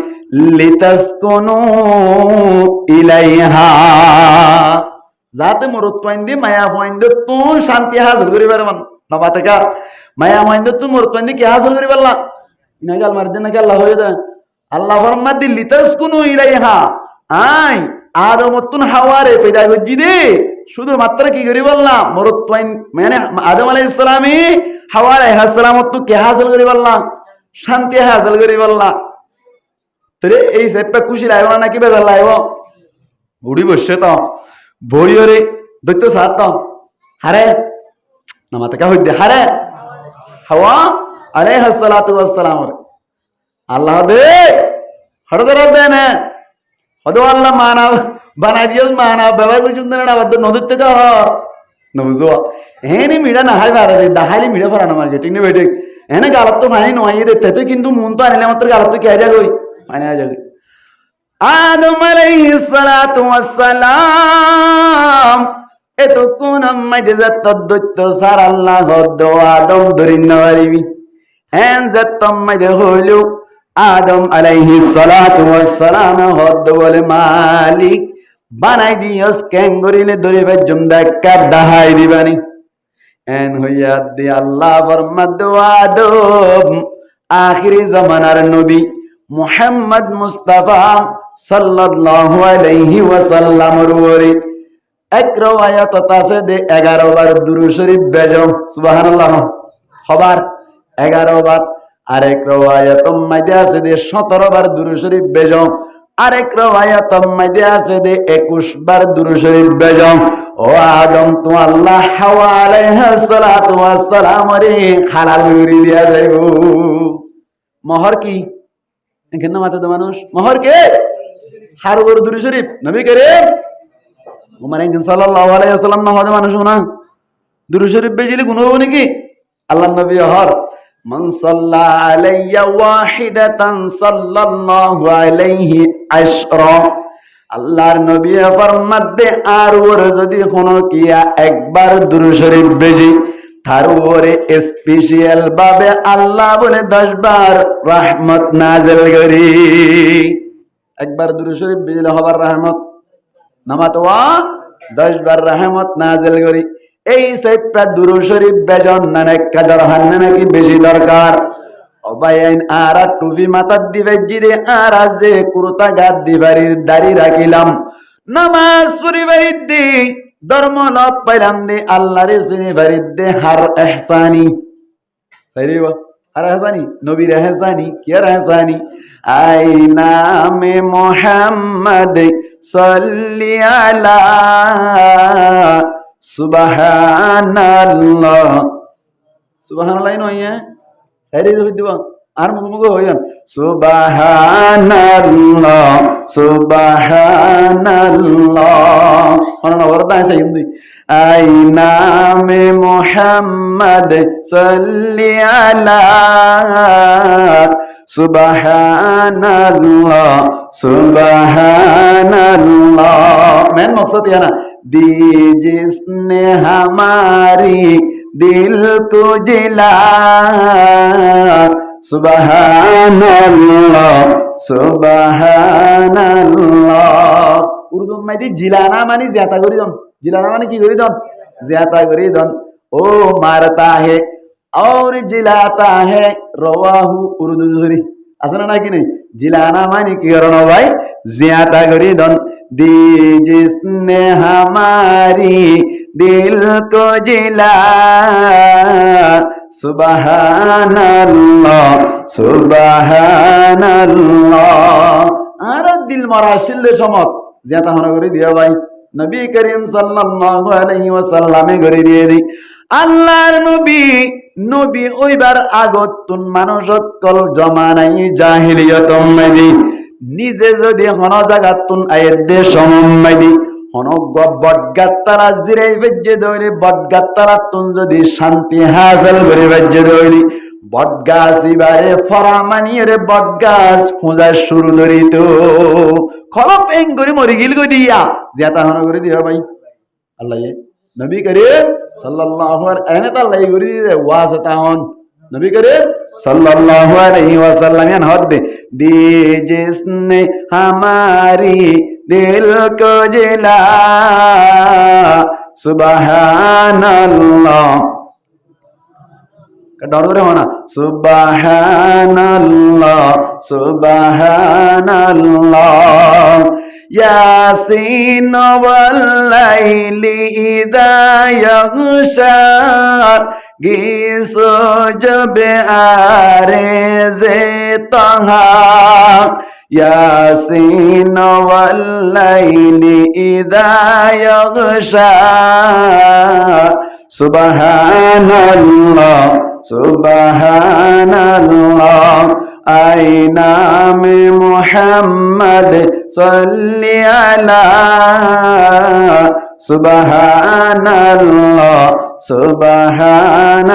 Speaker 1: লিতাসকুনু ইলাইহা যাতে মরত পাইন্দি মায়া হুয়াইন তো শান্তি হাসিল করি পারমান না মাতেকা মায়া হুয়াইন তো মরত পাইন্দি কি হাসিল করি পারলা ইনা গাল মার দেন নাকি আল্লাহ হয়ে যায় আল্লাহ ফরমাত দি লিতাসকুনু ইলাইহা আই আদমতুন হাওয়ারে পয়দা গজি দে শুধুমাত্র কি করি বললাম মরত মানে আদম আলাইহিস সালামই হাওয়া আলাইহিস সালামত কে হাসিল করি বললাম শান্তি হাসিল করি বললাম তরে এই সেপটা খুশি লাইব নাকি বেজার লাইব বুড়ি বসে তো বইরে দৈত্য সাত হারে নামাতে কা হইদে হারে হাওয়া আলাইহিস সালাতু ওয়াস সালাম আল্লাহ দে হরদর দেন হদো আল্লাহ মানব বানাই দিও মানা বাবা বুঝুন না বাদ নদুর থেকে নবুজো এনে মিড়া না হাই বাড়া দে দাহালি মিড়া ফরানা মার্কেটিং নে বেটে এনে গালত তো মানি নয় দে তো কিন্তু মন তো আনিলে মাত্র গালত তো কে আ যাগই মানে আ যাগই আদম আলাইহিস সালাতু ওয়াস সালাম এতো কোন মাইদে যত দৈত্য সার আল্লাহ হদ আদম দরিন নওয়ারিবি এন যত মাইদে হইলো আদম আলাইহিস সালাতু ওয়াস সালাম হদ বলে মালিক বানাই দিয়স ক্যাঙ্গরিলে দরে বেজম দেখা দাহাই দিবানি এন হইয়া দি আল্লাহ ফরমাদ আদম আখিরি জামানার নবী মুহাম্মদ মুস্তাফা সাল্লাল্লাহু আলাইহি ওয়াসাল্লাম রুরি এক রওয়ায়াত আছে দে 11 বার দুরূদ শরীফ বেজম সুবহানাল্লাহ খবর 11 বার আরেক রওয়ায়াত মাইদে আছে দে 17 বার দুরূদ শরীফ বেজম আরেক রওয়ায়াত মাইদে আছে দে 21 বার দুরূদ শরীফ বেজম ও আদম তো আল্লাহ হাওয়া আলাইহিস সালাতু ওয়াস সালাম রে হালাল করে দিয়া যাইবো মোহর কি এখানে মাথাতে মানুষ মোহর কে হারুর দুরূদ শরীফ নবী করিম মুহাম্মদ সাল্লাল্লাহু আলাইহি ওয়াসাল্লাম না হদে মানুষ না দুরূদ শরীফ বেজিলে গুণ হবে নাকি আল্লাহর নবী হর মান সাল্লা আলাইয়া ওয়াহিদাতান সাল্লাল্লাহু আলাইহি আশরা আল্লাহর নবী ফরমাত দে আর ওর যদি কোনো কিয়া একবার দুরূদ শরীফ বেজি তার ওরে স্পেশাল ভাবে আল্লাহ বলে 10 বার রহমত নাযিল করি একবার দুরূদ শরীফ বেজলে হবার রহমত নামাতওয়া 10 বার রহমত নাযিল করি এই সাইটটা দুরূদ শরীফ বেজন নানে কাজার হান্না নাকি বেশি দরকার অবায়াইন আর টুপি মাথার দিবে জিরে আর যে কুরতা গাদ দিবারি দাড়ি রাখিলাম নামাজ পড়িবাইদি ধর্ম লাভ পাইলাম দে আল্লাহরে চিনি বাড়িতে হার ইহসানি সাইরিবা আর ইহসানি নবীর ইহসানি কি আর ইহসানি আই নামে মুহাম্মদ সাল্লি আলা সুবহানাল্লাহ সুবহানাল্লাহ নয় সাইরি দিবা আর মুখ হইয়ান সুবহানাল্লাহ সুবহানাল্লাহ অননা বরদা আছে হিন্দি আই নামে মুহাম্মদ সাল্লি আলা সুবহানাল্লাহ সুবহানাল্লাহ মেন মকসদ ইয়া না दी जिसने हमारी दिल को जिला सुबहानल्लाह सुबहानल्लाह उर्दू में दी जिलाना मानी ज्यादा करी दम जिलाना मानी की करी दम ज्यादा गरीदन ओ मारता है और जिलाता है रवाहु उर्दू धरी असना ना कि नहीं जिलाना मानी की करो भाई ज्यादा गरीदन दी जिसने हमारी दिल को जिला सुबहानल्लाह सुबहानल्लाह আর দিল মারা শিল্লে সমত যেটা মনে করে দিয়া ভাই নবী করিম সাল্লাল্লাহু আলাইহি ওয়াসাল্লামে করে দিয়ে দি আল্লাহর নবী নবী ওইবার আগতুন মানুষত কল জমানাই জাহিলিয়াতম মাইদি নিজে যদি হন জাগাতুন আয়ের দে সমমাইদি হন বটগাত্তারা জিরাই বেজে দইলে বটগাত্তারা তুন যদি শান্তি হাসিল করে বেজে দইলি বটগাছ ইবারে ফরামানিয়ে রে বটগাছ ফুজা শুরু ধরিত খলপ এং করে মরি গিল গই দিয়া যেটা হন করে দিয়া ভাই আল্লাহ নবী করিম সাল্লাল্লাহু আলাইহি ওয়া সাল্লাম করে দিয়ে ওয়াজ তাহন নবী করিম सल्लल्लाहु अलैहि वसल्लम हद दी जिसने हमारी दिल को जिला सुबहानल्लाह डर रे होना सुबहानल्लाह सुबहानल्लाह यासीन वल्लैली इदा यग़शा गिसो जब आरेज़े तहा यासीन वल्लैली इदा यग़शा सुबहानल्लाह सुबहानल्लाह आईना में मुहम्मद सल्ली अला सुबहानल्लाह सुबहानल्लाह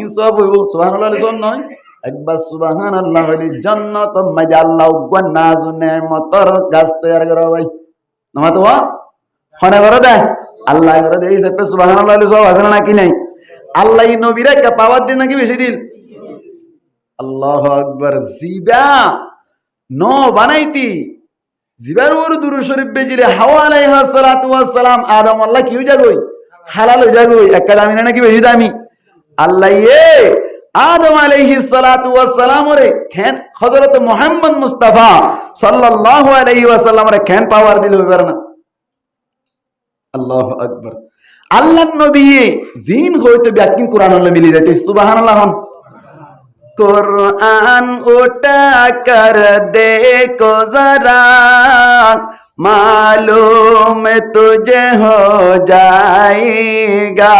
Speaker 1: इन सब सुबहानल्लाह लिसन नय একবার সুবহানাল্লাহ বলি জান্নাত মধ্যে আল্লাহ গুনাহ নেমতর গাছ তৈরি করা ভাই নামা তো হনে করে দেয় আল্লাহ করে দেই সে সুবহানাল্লাহ লিসব আছে না কি নাই আল্লাহ নবীর কে পাওয়ার দিন নাকি বেশি দিন আল্লাহু আকবার জিবা নো বানাইতি জিবার ওর দুরূদ শরীফ বেজিরে হাওয়া আলাইহিস সালাতু ওয়াস সালাম আদম আল্লাহ কি হই যাগই হালাল হই যাগই একটা দামি নাকি বেশি দামি আল্লাহ আদম আলাইহিস সালাতু ওয়াস সালাম রে খেন হযরত মুহাম্মদ মুস্তাফা সাল্লাল্লাহু আলাইহি ওয়াসাল্লাম রে খেন পাওয়ার দিল হবে না আল্লাহু আকবার আল্লাহর নবী জিন হইতে ব্যাকিং কোরআন হলে মিলি যায় সুবহানাল্লাহ कुरान उठा कर देखो जरा मालूम तुझे हो जाएगा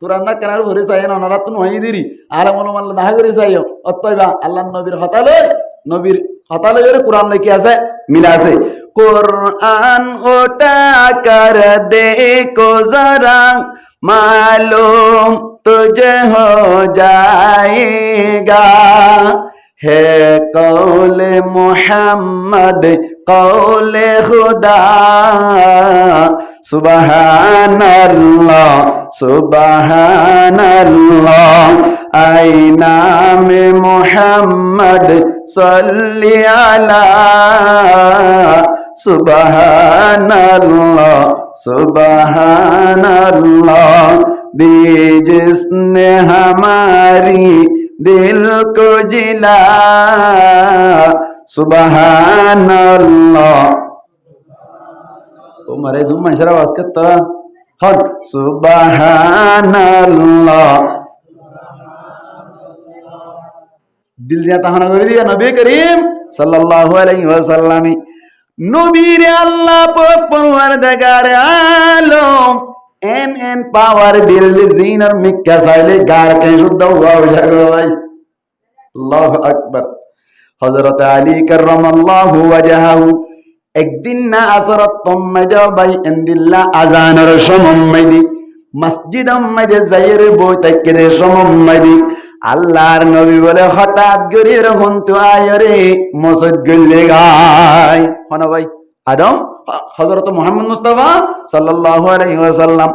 Speaker 1: कुरान ना करार भरे चाहिए ना नरातन वही दिरी आलम अल्लाह दाह करे चाहिए अत्तइबा अल्लाह नबीर हताले जरे कुरान में क्या है मिला से कुरान उठा कर देखो जरा मालूम तुझे हो जाएगा है कौले मोहम्मद कौले खुदा सुबहानल्लाह सुबहानल्लाह आईना में मोहम्मद सल्ली अला सुबहानल्लाह सुबहानल्लाह दी जिसने हमारी दिल को जिला सुबहानल्लाह तुम्हारे धुम मंशरा वास करता हक सुबहानल्लाह दिल जाता हना कर दिया नबी करीम सल्लल्लाहु अलैहि वसल्लम नबी रे अल्लाह परवरदिगार आलम एन पावर दिल जीन और मिक्का साइले गार के शुद्ध हुआ जागो भाई अल्लाहु अकबर हजरत अली कररमल्लाहु वजहहु एक दिन ना असरत तुम जाओ भाई इंदिल्ला अजान और शमम्मदी मस्जिद मजे जायर बोते के शमम्मदी আল্লাহর নবী বলে হঠাৎ করে এরকম তো আয়রে মসজিদ গলে গায় হনা ভাই আদম হযরত মুহাম্মদ মুস্তাফা সাল্লাল্লাহু আলাইহি ওয়াসাল্লাম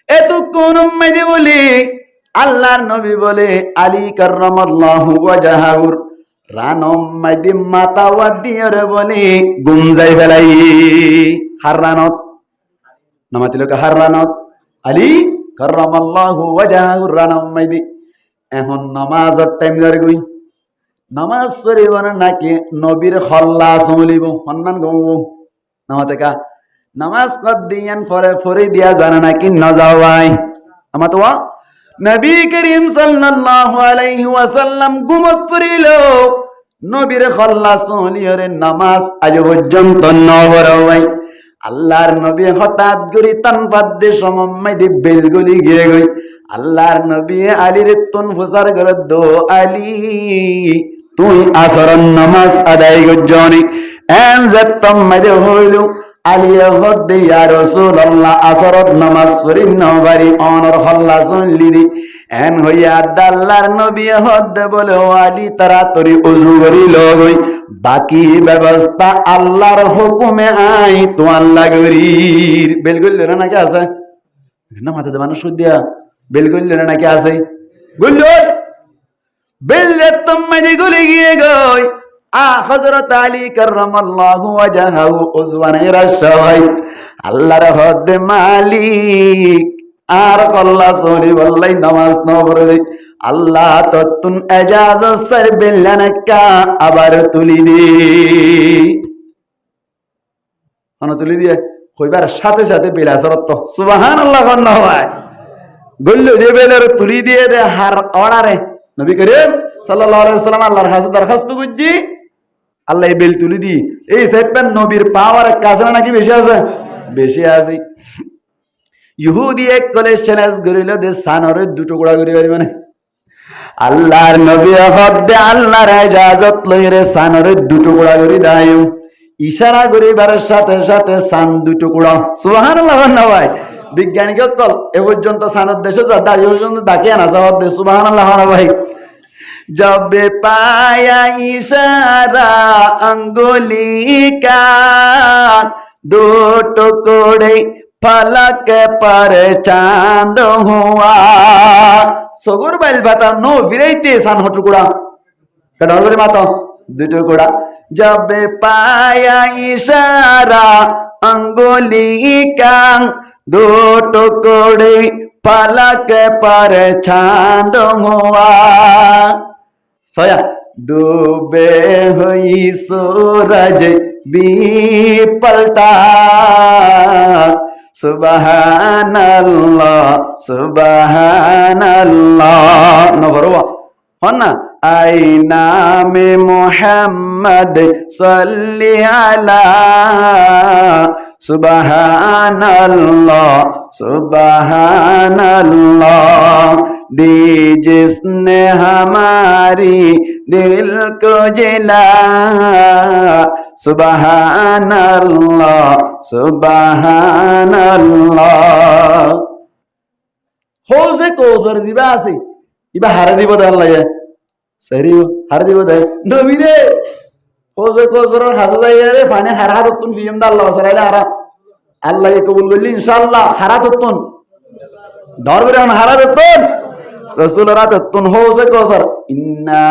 Speaker 1: এত কোন উম্মতে বলে আল্লাহর নবী বলে আলী কাররামাল্লাহু ওয়াজহাহুর রানম মাদি মাতা ওয়াদিয়রে বলে গুমজাই ফেলাই হার রানত নামাতিলকে হাররানত আলী কাররামাল্লাহু ওয়াজহাহু রানাম মাইদি এখন নামাজের টাইম ধরে গই নামাজ পড়িব নাকি নবীর হল্লা চলিব সন্ধান গমব নামাতে কা নামাজ কদ দিয়ান পরে ফরি দিয়া জানা নাকি নজাওয়াই আমার তো নবী করিম সাল্লাল্লাহু আলাইহি ওয়াসাল্লাম ঘুমত পড়িল নবীর হল্লা চলিয়রে নামাজ আজ পর্যন্ত নবরাই আল্লাহর নবী হঠাৎ করে তান বাদ্যে সমম্মাই দি বেলগুলি গিয়ে গই আল্লাহর নবী আলীর তুন ফুসার করে দো আলী তুই আসরন নামাজ আদায় গজনি এন জেতম মাঝে হইল আলিয়া হদ্দে ইয়া রাসূলুল্লাহ আসরত নামাজ পড়িন নবারি অনর হল্লা চললি দি এন হইয়া আল্লাহর নবী হদ্দে বলে ও আলী তাড়াতাড়ি ওযু করি লগই বাকি ব্যবস্থা আল্লাহর হুকুমে আই তো আল্লাহ গরির বেলগুল না নাকি আছে না মাথা দেবানো সুদিয়া বেলগুল না নাকি আছে গুল বেললে তোমাদি গুলি গিয়ে গই হযরত আলী কাররামাল্লাহু ওয়াজহাহু উজওয়ানে রাশাই আল্লাহর হদ্দে মালিক আর কল্লা সরি বললাই নামাজ ন পড়ে আল্লাহ ততুন এজাজত সর বেলনাকা আবার তুলি দি তুলি দিয়ে কইবার সাথে সাথে বেলা সরত সুবহানাল্লাহ কন্না হয় গল্ল যে বেলের তুলি দিয়ে দে হার অর্ডারে নবী করিম সাল্লাল্লাহু আলাইহি ওয়াসাল্লাম আল্লাহর কাছে দরখাস্ত করছি আল্লাহ বেল তুলি দি এই সাইডটা নবীর পাওয়ার কাছে নাকি বেশি আছে বেশি আছে ইহুদি এক কলেজ চ্যালেঞ্জ করিল যে সানরে দুটো টুকরা করি পারি মানে আল্লাহর নবী হদ্দে আল্লাহর ইজাজত লইরে সানরে দুটো টুকরা করি দাইও ইশারা করিবার সাথে সাথে সান দুটো টুকরা সুবহানাল্লাহ না ভাই বিজ্ঞানীকে কল এ পর্যন্ত সানের দেশে যা দাই পর্যন্ত ডাকে না জবাব দে সুবহানাল্লাহ না ভাই जब पाया इशारा अंगुली का दो टुकड़े फलक पर चांद हुआ सगुर बैल बाता नो विरैते सान हो टुकड़ा कड़ाल करे माता दो टुकड़ा जब पाया इशारा अंगुली का दो टुकड़े फलक पर चांद हुआ सोया डूबे हुई सूरज भी पलटा सुबहानल्लाह सुबहानल्लाह नवरवा होना आई नाम मोहम्मद सल्ली अला सुबहानल्लाह सुबहानल्लाह दी जिसने हमारी दिल को जिला सुबहानल्लाह सुबहानल्लाह हो से कोसर दिबा आसी इबा हारे দিব দে আল্লাহ সরি হারে দিব দে নবী রে हो से कोसर হাজা যাইয়া রে ফানে হারা দতুন বিয়ম দা আল্লাহ সারাইলা হারা আল্লাহ কবুল করলি ইনশাআল্লাহ হারা দতুন দর করে হারা দতুন রাসূল রাতুন हो से कोसर ইন্না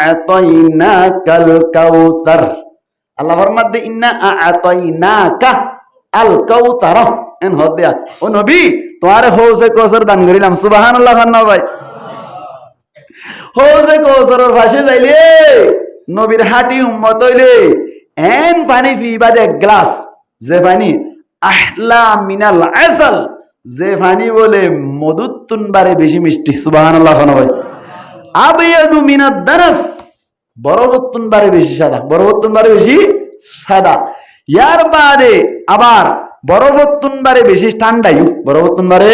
Speaker 1: আ'তাইনাকাল কাউসার আল্লাহ ফরমাত দে ইন্না আ'তাইনাকা আল কাউসার এন হদিয়া ও নবী তোমারে हो से कोसर দান করিলাম সুবহানাল্লাহ খান্না ভাই हो से कोसর ফাঁসে যাইলে নবীর হাটি উম্মত হইলে এন পানি পিবা দে গ্লাস যে পানি আহলা মিনাল আসাল যে পানি বলে মধুর তুনবারে বেশি মিষ্টি সুবহানাল্লাহ ভাই আবিয়াদু মিনাদ দানাস বরফত তুনবারে বেশি সাদা বরফত তুনবারে বেশি সাদা ইয়ার বাদে আবার বরফত তুনবারে বেশি ঠান্ডায়ু বরফত তুনবারে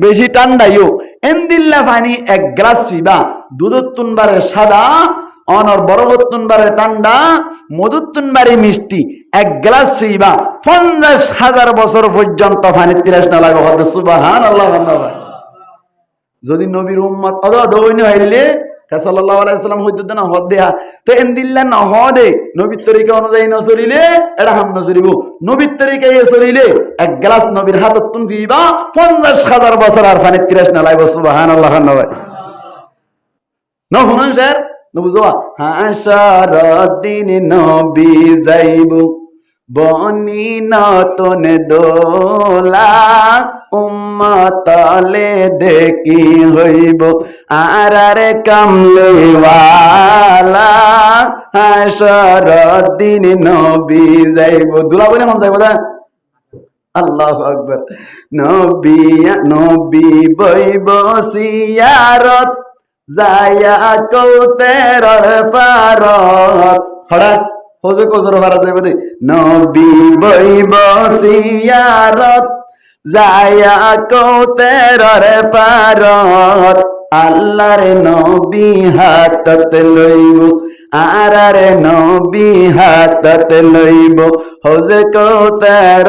Speaker 1: বেশি ঠান্ডায়ু এন্দিল্লা পানি এক গ্লাস পিবা দুধত তুনবারে সাদা অনর বরফতুন বারে ঠান্ডা মধুতুন বারে মিষ্টি এক গ্লাস পিবা 50,000 বছর পর্যন্ত পানি তিরাস না লাগে হতে সুবহানাল্লাহ যদি নবীর উম্মত অদা দইন হইলে সাল্লাল্লাহু আলাইহি সাল্লাম হইতো না হদেয়া তো এন্দিল্লা না হদে নবীর তরিকা অনুযায়ী ন চলিলে এটা হাম ন চলিব নবীর তরিকায় চলিলে এক গ্লাস নবীর হাততুন পিবা 50,000 বছর আর পানি তিরাস না লাগে সুবহানাল্লাহ না শুনুন স্যার বুঝবা হাসার দিন নবী যাইব বনি নতুন দোলা উম্মতলে দেখি হইব আর কামলেওয়ালা হাসর দিন নবী যাইব দুলা বলে মন যাইব না আল্লাহু আকবার নবী নবী বইব সিয়ারত যায়া কৌতের পারত হঠাৎ হজে কোজর পারা যাইব দে নবী বইব সিয়ারত যায়া কৌতের পারত আল্লাহর নবী হাতত লইব আর নবী হাতত লইব হজে কৌতের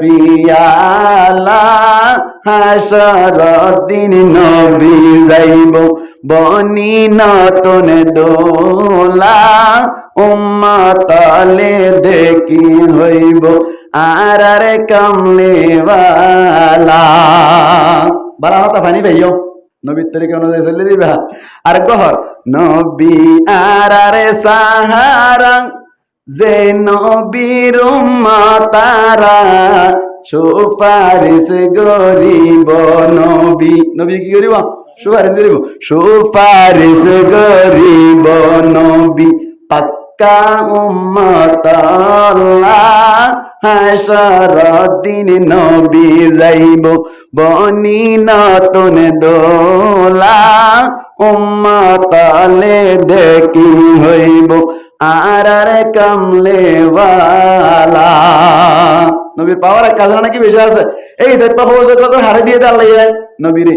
Speaker 1: পিয়ালা হাসর দিন নবী যাইব বনি নতুন দোলা উম্মতলে দেখি হইব আর কামলেওয়ালা বারা হতা ফানি ভাইও নবীর তরিকা অনুযায়ী চলে দিবা আর গহর নবী আর সাহারা যে নবীর উম্মতারা সুপারিশ গরিব নবী নবী কি করিব সুপারিশ করিব সুপারিশ গরিব নবী পাক্কা উম্মত আল্লাহ হাসর দিন নবী যাইব বনি নতুন দোলা উম্মতলে দেখি হইব আর কামলেওয়ালা নবীর পাওয়ার কাজ নাকি বেশি আছে এই দেখতে কত হারে দিয়ে দাঁড়াই নবীরে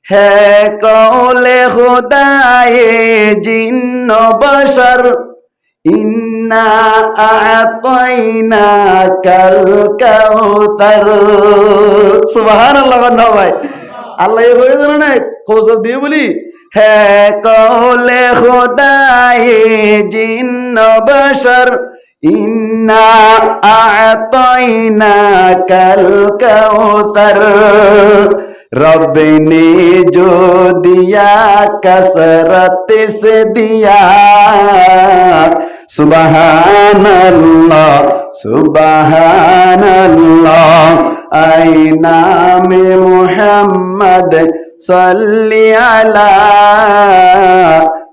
Speaker 1: হে কওলে খুদায়ে জিন্ন বশর ইন্না আ'তাইনাকাল কাউসার সুবহানাল্লাহ বান্দা ভাই আল্লাহ এই হয়ে জানো না খোঁজ দিয়ে বলি হে কওলে খুদায়ে জিন্ন বশর ইন্না আ'তাইনাকাল কাউসার रब ने जो दिया कसरत से दिया सुबहान अल्लाह सुबहान अल्लाह आई नाम मुहम्मद सल्ली अला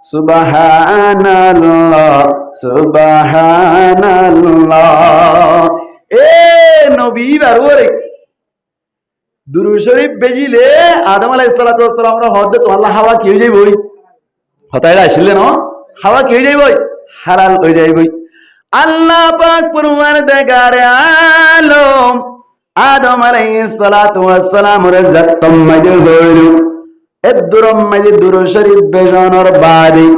Speaker 1: सुबहान अल्लाह सुबहान अल्लाह ए नबी बारुरे দুরূদ শরীফ বেজিলে আদম আলাইহিস সালাতু ওয়াস সালামের হদে তো আল্লাহ হাওয়া কি হই যাইবই হতাইরা আসলে না হাওয়া কি হই যাইবই হালাল হই যাইবই আল্লাহ পাক পরওয়ারদিগারে আলম আদম আলাইহিস সালাতু ওয়াস সালামের জাতম মাঝে হইলো এদুরম মাঝে দুরূদ শরীফ বেজানোর বাদে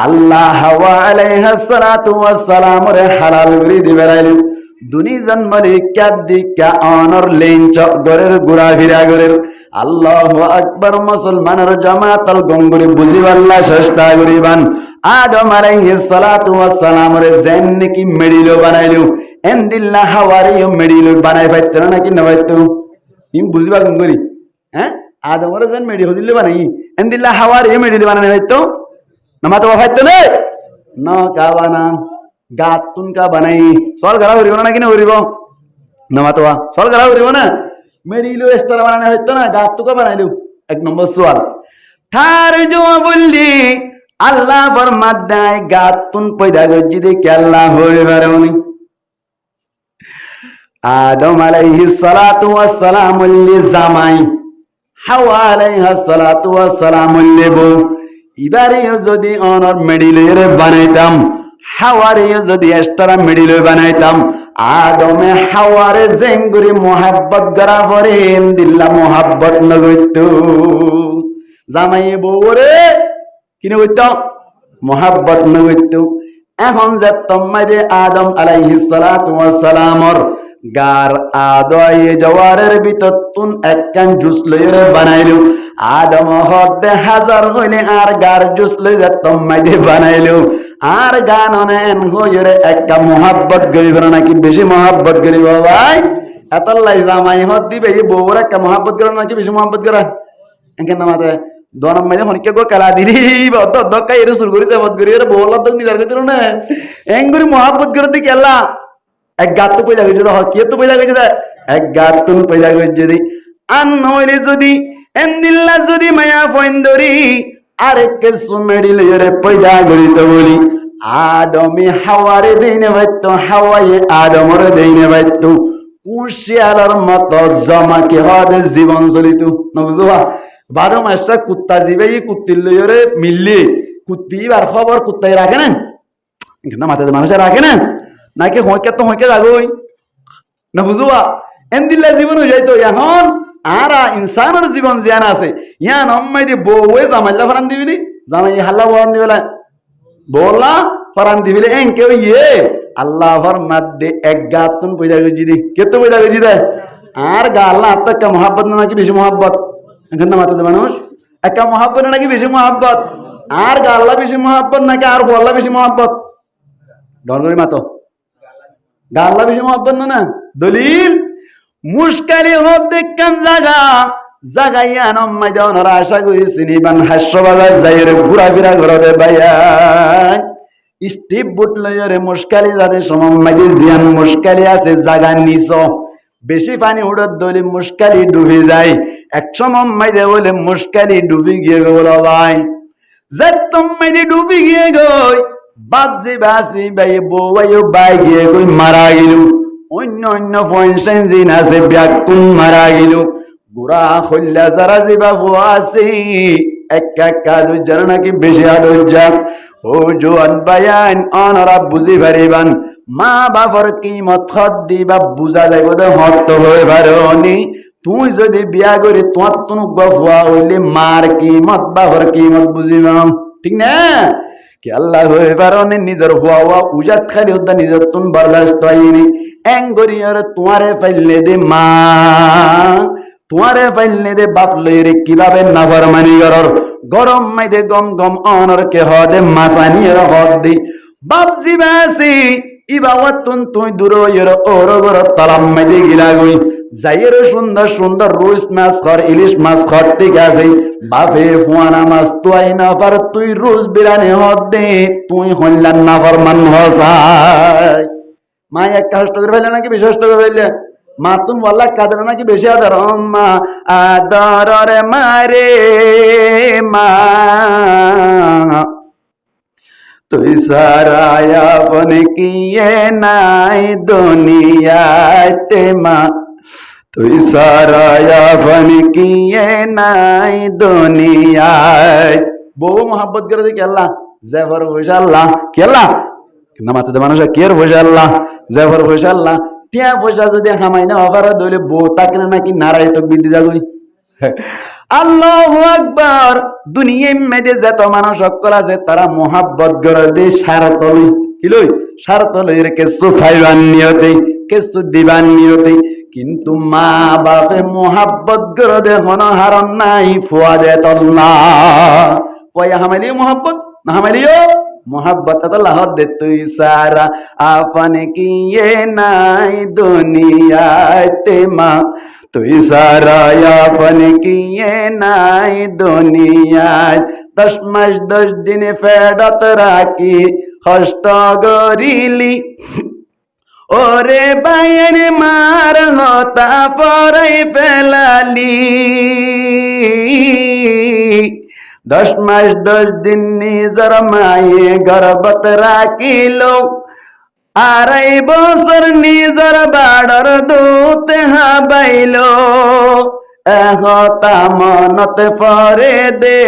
Speaker 1: আল্লাহ হাওয়া আলাইহিস সালাতু ওয়াস সালামের হালাল করে দিবেরাইলো দুনি জন্মলি কাদিকা অনর লেঞ্চ গরের গুড়া ফিরা গরের আল্লাহু আকবার মুসলমানের জামাতাল গঙ্গুরি বুঝিবাল্লা চেষ্টা করিবান আদম আলাইহিস সালাতু ওয়াস সালামের জেন কি মেডিলো বানাইলো এন্দিল্লা হাওয়ারিও মেডিলো বানাই পাইতো নাকি না পাইতো ইম বুঝিবা গঙ্গুরি হ্যাঁ আদমের জেন মেডি হদিলে বানাই এন্দিল্লা হাওয়ারিও মেডিলো বানাই পাইতো না তো পাইতো না কাবানা গাত তুনকা বানাই সল গলা হরিব না কিনা হরিব নমাতোয়া সল গলা হরিব না মেডিলো এস্টার বানানো হইতো না গাত তুকা বানাইলো এক নম্বর সওয়াল থার জবাব বললি আল্লাহ ফরমাদায় গাত তুন পয়দা গজি দে কে আল্লাহ হই বারোনি আদম আলাইহিস সালাতু ওয়াস সালাম লি জামাই হাওয়া আলাইহিস সালাতু ওয়াস সালাম লি বউ ইবারে যদি অনর মেডিলের বানাইতাম হাওয়ারে যদি এস্টারা মেডিলে বানাইতাম আদমে হাওয়ারে জেঙ্গুরি মোহাব্বত করা পরে দিল্লা মোহাব্বত নগৈত জামাই বউরে কিনে কইত মোহাব্বত নগৈত এখন যে তোমারে আদম আলাইহিস সালাতু ওয়াস সালামর গার আদয়ে জওয়ারের ভিতর তুন একখান জুস লইরে বানাইলো আদম হদে হাজার হইলে আর গার জুস লই যে তোমারে বানাইলো আর গাননেন হইরে একটা মোহাব্বত গরিব নাকি বেশি মোহাব্বত গরিব ভাই এতলাই জামাই হদ দিবে এই বউর একটা মোহাব্বত করে নাকি বেশি মোহাব্বত করে এখানে নামাতে দনম মাঝে হনিকে গো কালা দিলি বদ দক্কা এর শুরু করিছে বদ গরিব বউলা তো নিদার কইতো না এঙ্গুরি মোহাব্বত করে দি কেলা এক গাত তো পয়দা গেছে কে তো পয়দা গেছে এক গাত তুমি পয়দা গেছে যদি আর নইলে যদি এন্দিল্লা যদি মায়া ফইন্দরি আরেক কিছু মেডিল রে পয়দা গড়িতে বলি আদমে হাওয়ারে দেইনে বাইতো হাওয়ায়ে আদমরে দেইনে বাইতো কুশিয়ালার মতো জমাকে হদে জীবন চলিত নবুঝবা 12 মাসটা কুত্তা জিবে কুত্তির লইরে মিললি কুত্তি আর খবর কুত্তাই রাখে না কিন্তু মাথাতে মানুষে রাখে না নাকি হইকে তো হইকে যাগই না বুঝবা এন্দিল্লা জীবন হয়ে যাইতো এখন আর ইনসানের জীবন জিয়ান আছে ইয়ান অম্মাই দি বউয়ে জামাইলা ফরান দিবিনি জামাই হাল্লা ফরান দিবেলা বলা ফরান দিবিলে এন কেউ ইয়ে আল্লাহর মাদ্দে এক গাতুন পয়দা গজি দি কে তো পয়দা গজি দে আর গা আল্লাহ আত্মা মহাব্বত নাকি বেশি মহাব্বত এখন না মাথাতে মানুষ একটা মহাব্বত নাকি বেশি মহাব্বত আর গা আল্লাহ বেশি মহাব্বত নাকি আর আল্লাহ বেশি মহাব্বত ডরগরি মাতো গা আল্লাহ বেশি মহাব্বত না দলিল মুশকালি হব দেখকান জাগা জাগাইয়া নম্মাই দেওয়ার আশা করি চিনিবান হাস্যবাজার যাইরে ঘুরা ফিরা ঘরতে বাইয়া স্টিপ বুট লইরে মুশকালি যাদের সমম্মাইদের জিয়ান মুশকালি আছে জাগা নিছ বেশি পানি উড়ত দলি মুশকালি ডুবে যায় এক সমম্মাই দে বলে মুশকালি ডুবে গিয়ে গেল ভাই যে তোমাইদি ডুবে গিয়ে গই বাপজি বাসি বাই বউ বাই গিয়ে গই মারা গেল অন্য অন্য ফয়েন্সেন জিন আছে ব্যাকুন মারা গেল গোড়া হইলা যারা জিবা আছে একা দুজন নাকি বেশি আদর্জা ও জোয়ান বায়ান অনরা বুঝি পারিবান মা বাবার কিমত খত দিবা বুঝা যাইব দে হত হয়ে পারনি তুই যদি বিয়া করে তোমার তনু গফুয়া হইলে মার কিমত বাবার কিমত বুঝিবা ঠিক না কি আল্লাহ হয়ে পারনি নিজের হুয়া উজাত খালি হত্যা নিজের তুন বরদাস্ত হয়নি এঙ্গরিয়ার তোমারে পাইলে দে মা তোমারে পাইলে দে বাপ লইরে কিভাবে নাফরমানি করর গরম মাইদে গম গম অনর কে হদে মাসানির হদ দি বাপ জিবাসি ইবাওয়াতুন তুই দূর ইর ওর গর তালাম মাইদে গিলা গই যাইরে সুন্দর সুন্দর রুই মাছ খর ইলিশ মাছ খর ঠিক আছে বাপে ফুয়ানা মাছ তুই না পার তুই রোজ বিরানি হদ দে তুই হইলান নাফরমান হসাই মা এক কষ্ট করে ফেলে নাকি বিশেষ করে ফেললে মা তুমি বললা কাদের নাকি বেশি আদর মা আদর রে মারে মা তুই সারায়া বন কিয়ে নাই দুনিয়াতে মা তুই সারায়া বন কিয়ে নাই দুনিয়ায় বউ মোহাব্বত করে দেখি আল্লাহ জেফর বসে আল্লাহ কি আল্লাহ নামাতে মানুষ কের বসে আল্লাহ জেফর বসে আল্লাহ টিয়া পয়সা যদি হামাই না অফার দইলে বউ তাকে নাকি নারাই তো বিদ্যি যাগই আল্লাহু আকবার দুনিয়ার মধ্যে যত মানুষ সকল আছে তারা মোহাব্বত করে দে শরত লই কি লই শরত লই রে কিছু খাইবান নিয়তে কিছু দিবান নিয়তে কিন্তু মা বাপে মোহাব্বত করে দে হন হারন নাই ফুয়া দে তল্লা পয়া হামাইলি মোহাব্বত না হামাইলিও मोहब्बत अल्लाह दे तुई सारा आपन किए नाई दुनिया ते माँ तुई सारा आपन किए नाई दुनिया 10 मास 10 दिन फेडत राखी कष्ट गरिली ओरे बायन मार होता पराई फेलाली 10 मास 10 दिन निजर माये गर्भत राखिलो 2.5 বছর निजर बाडर दूते हाबाइलो एहता मनत परे दे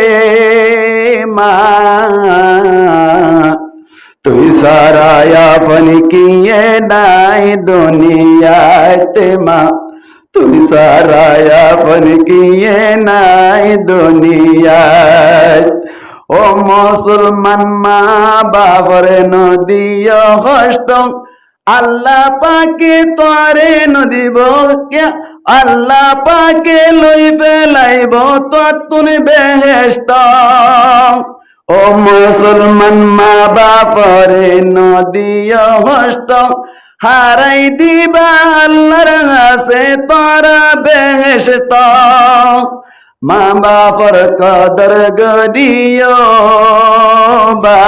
Speaker 1: मा तुई सारा आपन किए नाई दुनियाते मा तुई सारा आपन किए नाई दुनिया ओ मुसलमान मा बाबरे नदिया कष्ट अल्लाह पाके तोरे नदिब क्या अल्लाह पाके लई पेलाइब तुने बेहेश्त ओ मुसलमान मा बापरे नदिया कष्ट हाराई दिबा अल्लाहर काছে तोरा बेहेश्त মা বাপর কদর গরিও বা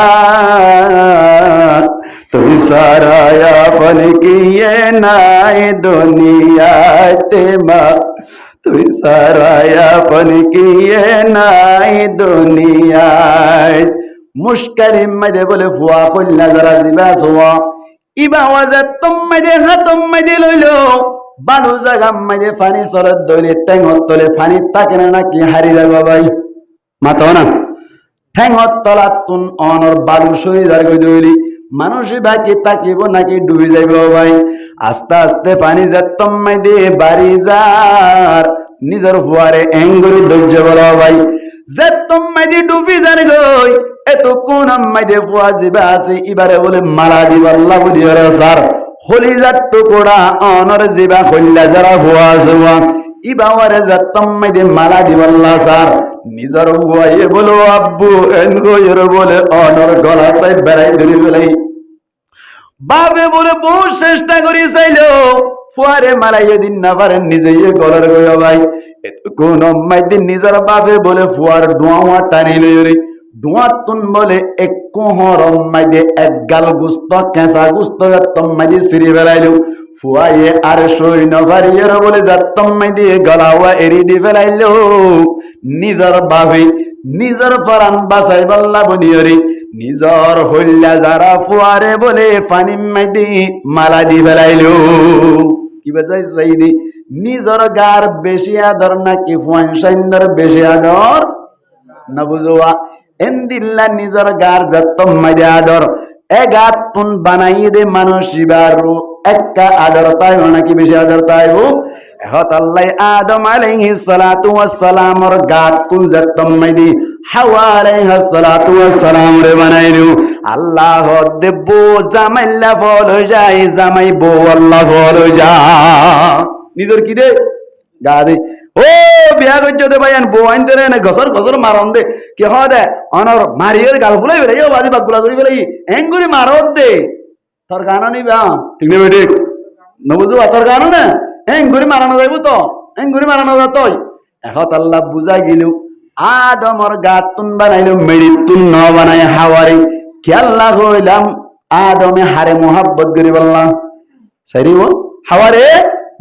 Speaker 1: তুই সারায়া ফন কিয়ে নাই দুনিয়াতে মা, তুই সারায়া ফন কিয়ে নাই দুনিয়ায়। মুশকারিম মাঝে বলে ফুয়া কল্লা যারা জিবা সোয়া ইবা ওয়াজে তোমাদে হাতম মাঝে লইলো বালু জাগাম মাঝে পানি সরদ দইলে ট্যাঙ্গত তলে পানি থাকে না নাকি হারি যাবা ভাই মাতো না ঠ্যাঙ্গত তলাত তুন অনর বালু শরীর গই দইলি মানুষ বাকি তাকিব নাকি ডুবে যাইব ভাই। আস্তে আস্তে পানি যেতম মাঝে বাড়ি যার নিজের ফুয়ারে এঙ্গুরি ধৈর্য বলো ভাই যেতম মাঝে ডুবি যার গই এত কোন মাঝে ফুয়া জিবা আছে এবারে বলে মালা দিবাল্লা বলি ওরে স্যার হলি যার টুকুরা অনর জিবা হল্লা যারা ফুয়া জুয়া ইবাওয়ারে যেতম মাঝে মালা দিবাল্লা স্যার নিজের ফুয়াইয়ে বলো আব্বু এন গইর বলে অনর গলা চাই বেড়াই ধরি ফেলাই বাবে বলে বহু চেষ্টা করি চাইল ফুয়ারে মারাইয়ে দিন না পারেন নিজে গলার গয় ভাই কোন দিন নিজের বাবে বলে ফুয়ার ডোয়া টানি লই ডোয়া তুন বলে এক কোহর মাইদে এক গাল গুস্ত কেঁচা গুস্ত যাতম মাইদে সিঁড়ি বেড়াইলো ফুয়াইয়ে আর সই নভারিয়ের বলে যাতম মাইদে গলাওয়া এরি দি ফেলাইলো নিজের বাবে নিজের পরাণ বাসাই বল্লা বনিয়রি নিজর হইলা যারা ফুয়ারে বলে পানি মাইদি মালা দি ফেলাইলো কি বাজাই চাইদি নিজর গার বেশি আদর নাকি ফুয়ান সাইন্দর বেশি আদর না বুঝোয়া এন্দিল্লা নিজর গার যতম মাইদি আদর এ গাত তুন বানাই দে মানুষ বারু একটা আদর তাই নাকি বেশি আদর তাই হত আল্লাহ আদম আলাইহিস সালাতু ওয়াস সালামর গাত তুন যতম মাইদি হাওয়া আলাইহিস সালাতু ওয়াস সালাম রে বানাইলু আল্লাহ দেবো জামাইল্লা ফল যায় জামাই বো আল্লাহ ফল যা নিজর কি দে গা দে ও বিয়া করছো দে ভাই বো আইন দে না গসর গসর মারন দে কি হ দে অনর মারিয়ের গাল ফুলাই বেলাই ও বাজি বাগুলা ধরি বেলাই এঙ্গুরি মারত দে তোর গান নিবা ঠিক নেবে ঠিক নবুঝু তোর গান না এঙ্গুরি মারানো যাইব তো এঙ্গুরি মারানো যা তুই এখন আল্লাহ বুঝাই গেলু আদমর গাত তুন বানাইলো মেড়ি তুন ন বানাই হাওয়ারি খেয়াল্লা হইলাম আদমে হারে মোহাব্বত করি বললাম সারি ও হাওয়ারে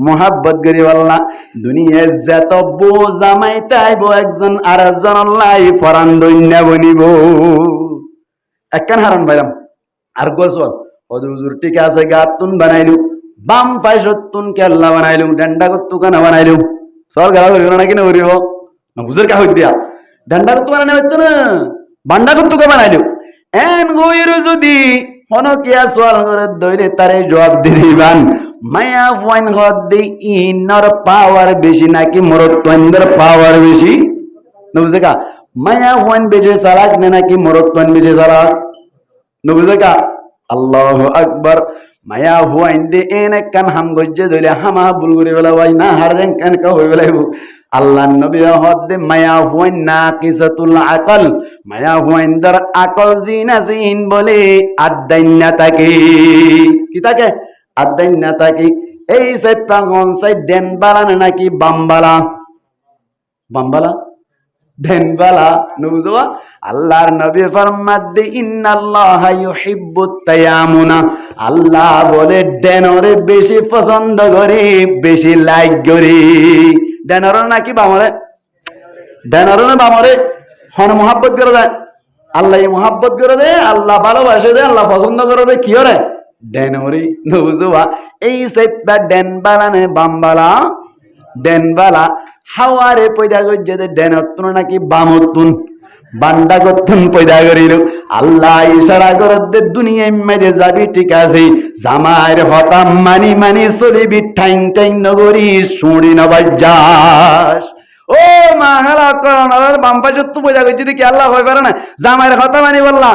Speaker 1: মোহাব্বত করি বললাম দুনিয়া যত বো জামাই তাইব একজন আর একজন লাই ফরান দইনা বনিব একখান হারান ভাইলাম আর গোসল হুজুর ঠিক আছে গাত তুন বানাইলু বাম পাইছত তুন কেল্লা বানাইলু ডান্ডা কত কানা বানাইলু সর গালা করিব না কিনা করিব না বুঝর কা হই দিয়া ডান্ডা কত বানাই হইতো না বান্ডা কত কা বানাইলু এন গইর যদি হনকিয়া সোয়াল করে দইলে তারে জবাব দিবান মায়া ওয়ান হদ্দি ইনর পাওয়ার বেশি নাকি মরত্বন্দের পাওয়ার বেশি না বুঝে কা মায়া ওয়ান বেশি চালাক নাকি মরত্বন বেশি চালাক না বুঝে কা আল্লাহু আকবার মায়া হুয়াইন দে এনে কান হাম গজ্জে দইলে হামা বুল করে বেলা ভাই না হারদেন কান কা হই বেলাইবো আল্লাহ নবী হদ্দে মায়া হুয়াইন নাকিসাতুল আকল মায়া হুয়াইন দার আকল জিনা জিন বলে আদাইন্না তাকে কি তাকে আদাইন্না তাকে এই সাইড প্রাঙ্গন সাইড দেন বালানে নাকি বামবালা বামবালা দেনবালা নুজুয়া আল্লাহর নবী ফরমাতে ইন্নাল্লাহা ইউহিব্বুত তায়ামুনা আল্লাহ বলে ডেনরে বেশি পছন্দ করে বেশি লাইক করে ডেনর নাকি বামরে ডেনর না বামরে হন মোহাব্বত করে দেয় আল্লাহ মোহাব্বত করে দে আল্লাহ ভালোবাসে দে আল্লাহ পছন্দ করে দে কি করে ডেনরি নুজুয়া এই সাইডটা ডেনবালা নে বামবালা ডেনবালা হাওয়ারে পয়দা গজ্জে দে ডেনতুন নাকি বামতুন বান্ডা গতুন পয়দা করিল আল্লাহ ইশারা করে দে দুনিয়ায় মেরে যাবি ঠিক আছে জামাইর হতাম মানি মানি চলিবি ঠাইং ঠাইং নগরী শুনি নবাজাস ও মা হেলা করোনা বাম পাশে তো পয়দা গজ্জে দেখি আল্লাহ হয়ে পারে না জামাইর হতা মানি বললা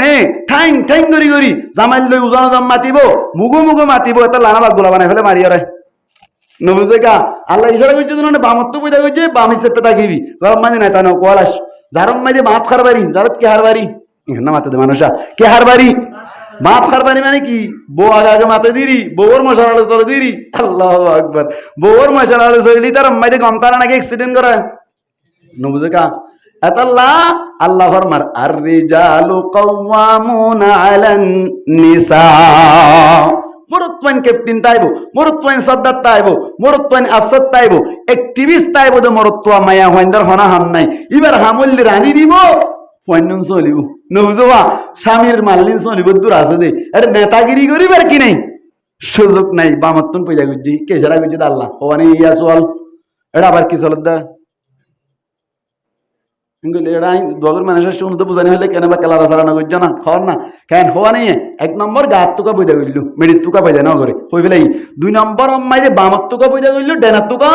Speaker 1: নে ঠাইং ঠাইং করি করি জামাইর লই উজান উজান মাতিব মুগু মুগু মাতিব এত লানাবাদ গোলা বানাই ফেলে মারিও রে নবুঝে কা আল্লাহ ইশারা করছে না বামত্ব পয়দা করছে বাম হিসেবে তাকিবি গরম মানে না তা না কোয়ালাস যারম মাঝে বাপ খারবারি যারত কে হারবারি না মাতে মানুষা কে হারবারি বাপ খারবারি মানে কি বউ আগে আগে মাতে দিরি বউর মশার আলো চলে দিরি আল্লাহু আকবার বউর মশার আলো চলি তার মাঝে গম তারা নাকি অ্যাক্সিডেন্ট করে নবুঝে কা এতাল্লাহ আল্লাহ ফরমার আর রিজালু কাওয়ামুনা আলান নিসা। মরুত্বাইন ক্যাপ্টেন তাইবো, মরুত্বাইন সর্দার তাইবো, মরুত্বাইন আফসার তাইবো, অ্যাক্টিভিস্ট তাইবো, তো মরুত্বা মায়া হইন্দার হনা হাম নাই। এবার হামুল্লি রানি দিব পয়নুন চলিব নবুজবা স্বামীর মাল্লিন চলিব দূর আছে দে। আরে নেতাগিরি করিবার কি নাই, সুযোগ নাই। বামাত্তন পয়সা গুজি কেসারা গুজি আল্লাহ ওখানে ইয়া চল। এটা আবার কি চলত দা মানুষের শুনতে বুঝানি হলে কেন বা কেলারা সারানো করছো না খবর না কেন হওয়া নেই। এক নম্বর গাত তুকা পয়দা করলো, মেডির তুকা পয়দা না করে হয়ে ফেলাই। 2 নম্বর অম্মাই যে বামার তুকা পয়দা করলো, ডেনার তুকা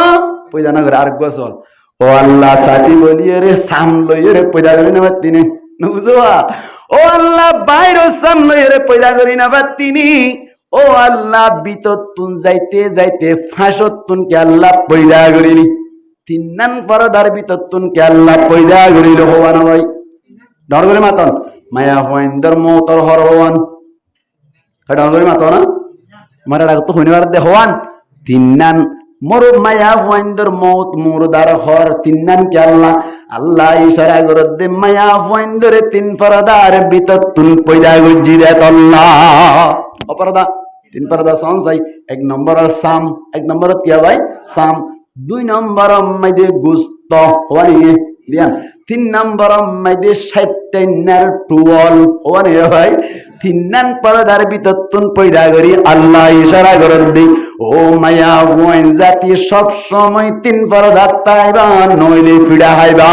Speaker 1: পয়দা না করে। আরেক চল ও আল্লাহ সাথী বলিয়ে রে সাম লইয়ে রে পয়দা করি না তিনি বুঝবা। ও আল্লাহ বাইর সাম লইয়ে রে পয়দা করি না তিনি। ও আল্লাহ বিততুন যাইতে যাইতে ফাঁসতুন কে আল্লাহ পয়দা করিনি। 3 নং পরদার ভিতর কে আল্লাহ পয়দা করিল হওয়ান ভাই ডর করে মাতন মায়া হইন্দর মতর হর হওয়ান ডর করে মাতো না মারা তো হইবার দে হওয়ান। 3 নং মরু মায়া হইন্দর মত মুরদার হর 3 নং কে আল্লাহ আল্লাহ ইশারা করে দে মায়া হইন্দরে 3 পরদার ভিতর পয়দা গজি দে আল্লাহ অপরদা 3 পরদা সনসাই। 1 নম্বর সাম, 1 নম্বর কি ভাই সাম। 2 নম্বর মধ্যে গুস্ত হওয়ানি দিয়ান। 3 নম্বর মধ্যে 60 টুয়াল হওয়ানি ভাই। 3 নং পরদার ভিতর তুন পয়দা করি আল্লাহ ইশারা করে দি ও মায়া ওয়াইন জাতি সব সময় 3 পরদা তাইবা নইলে ফিড়া হাইবা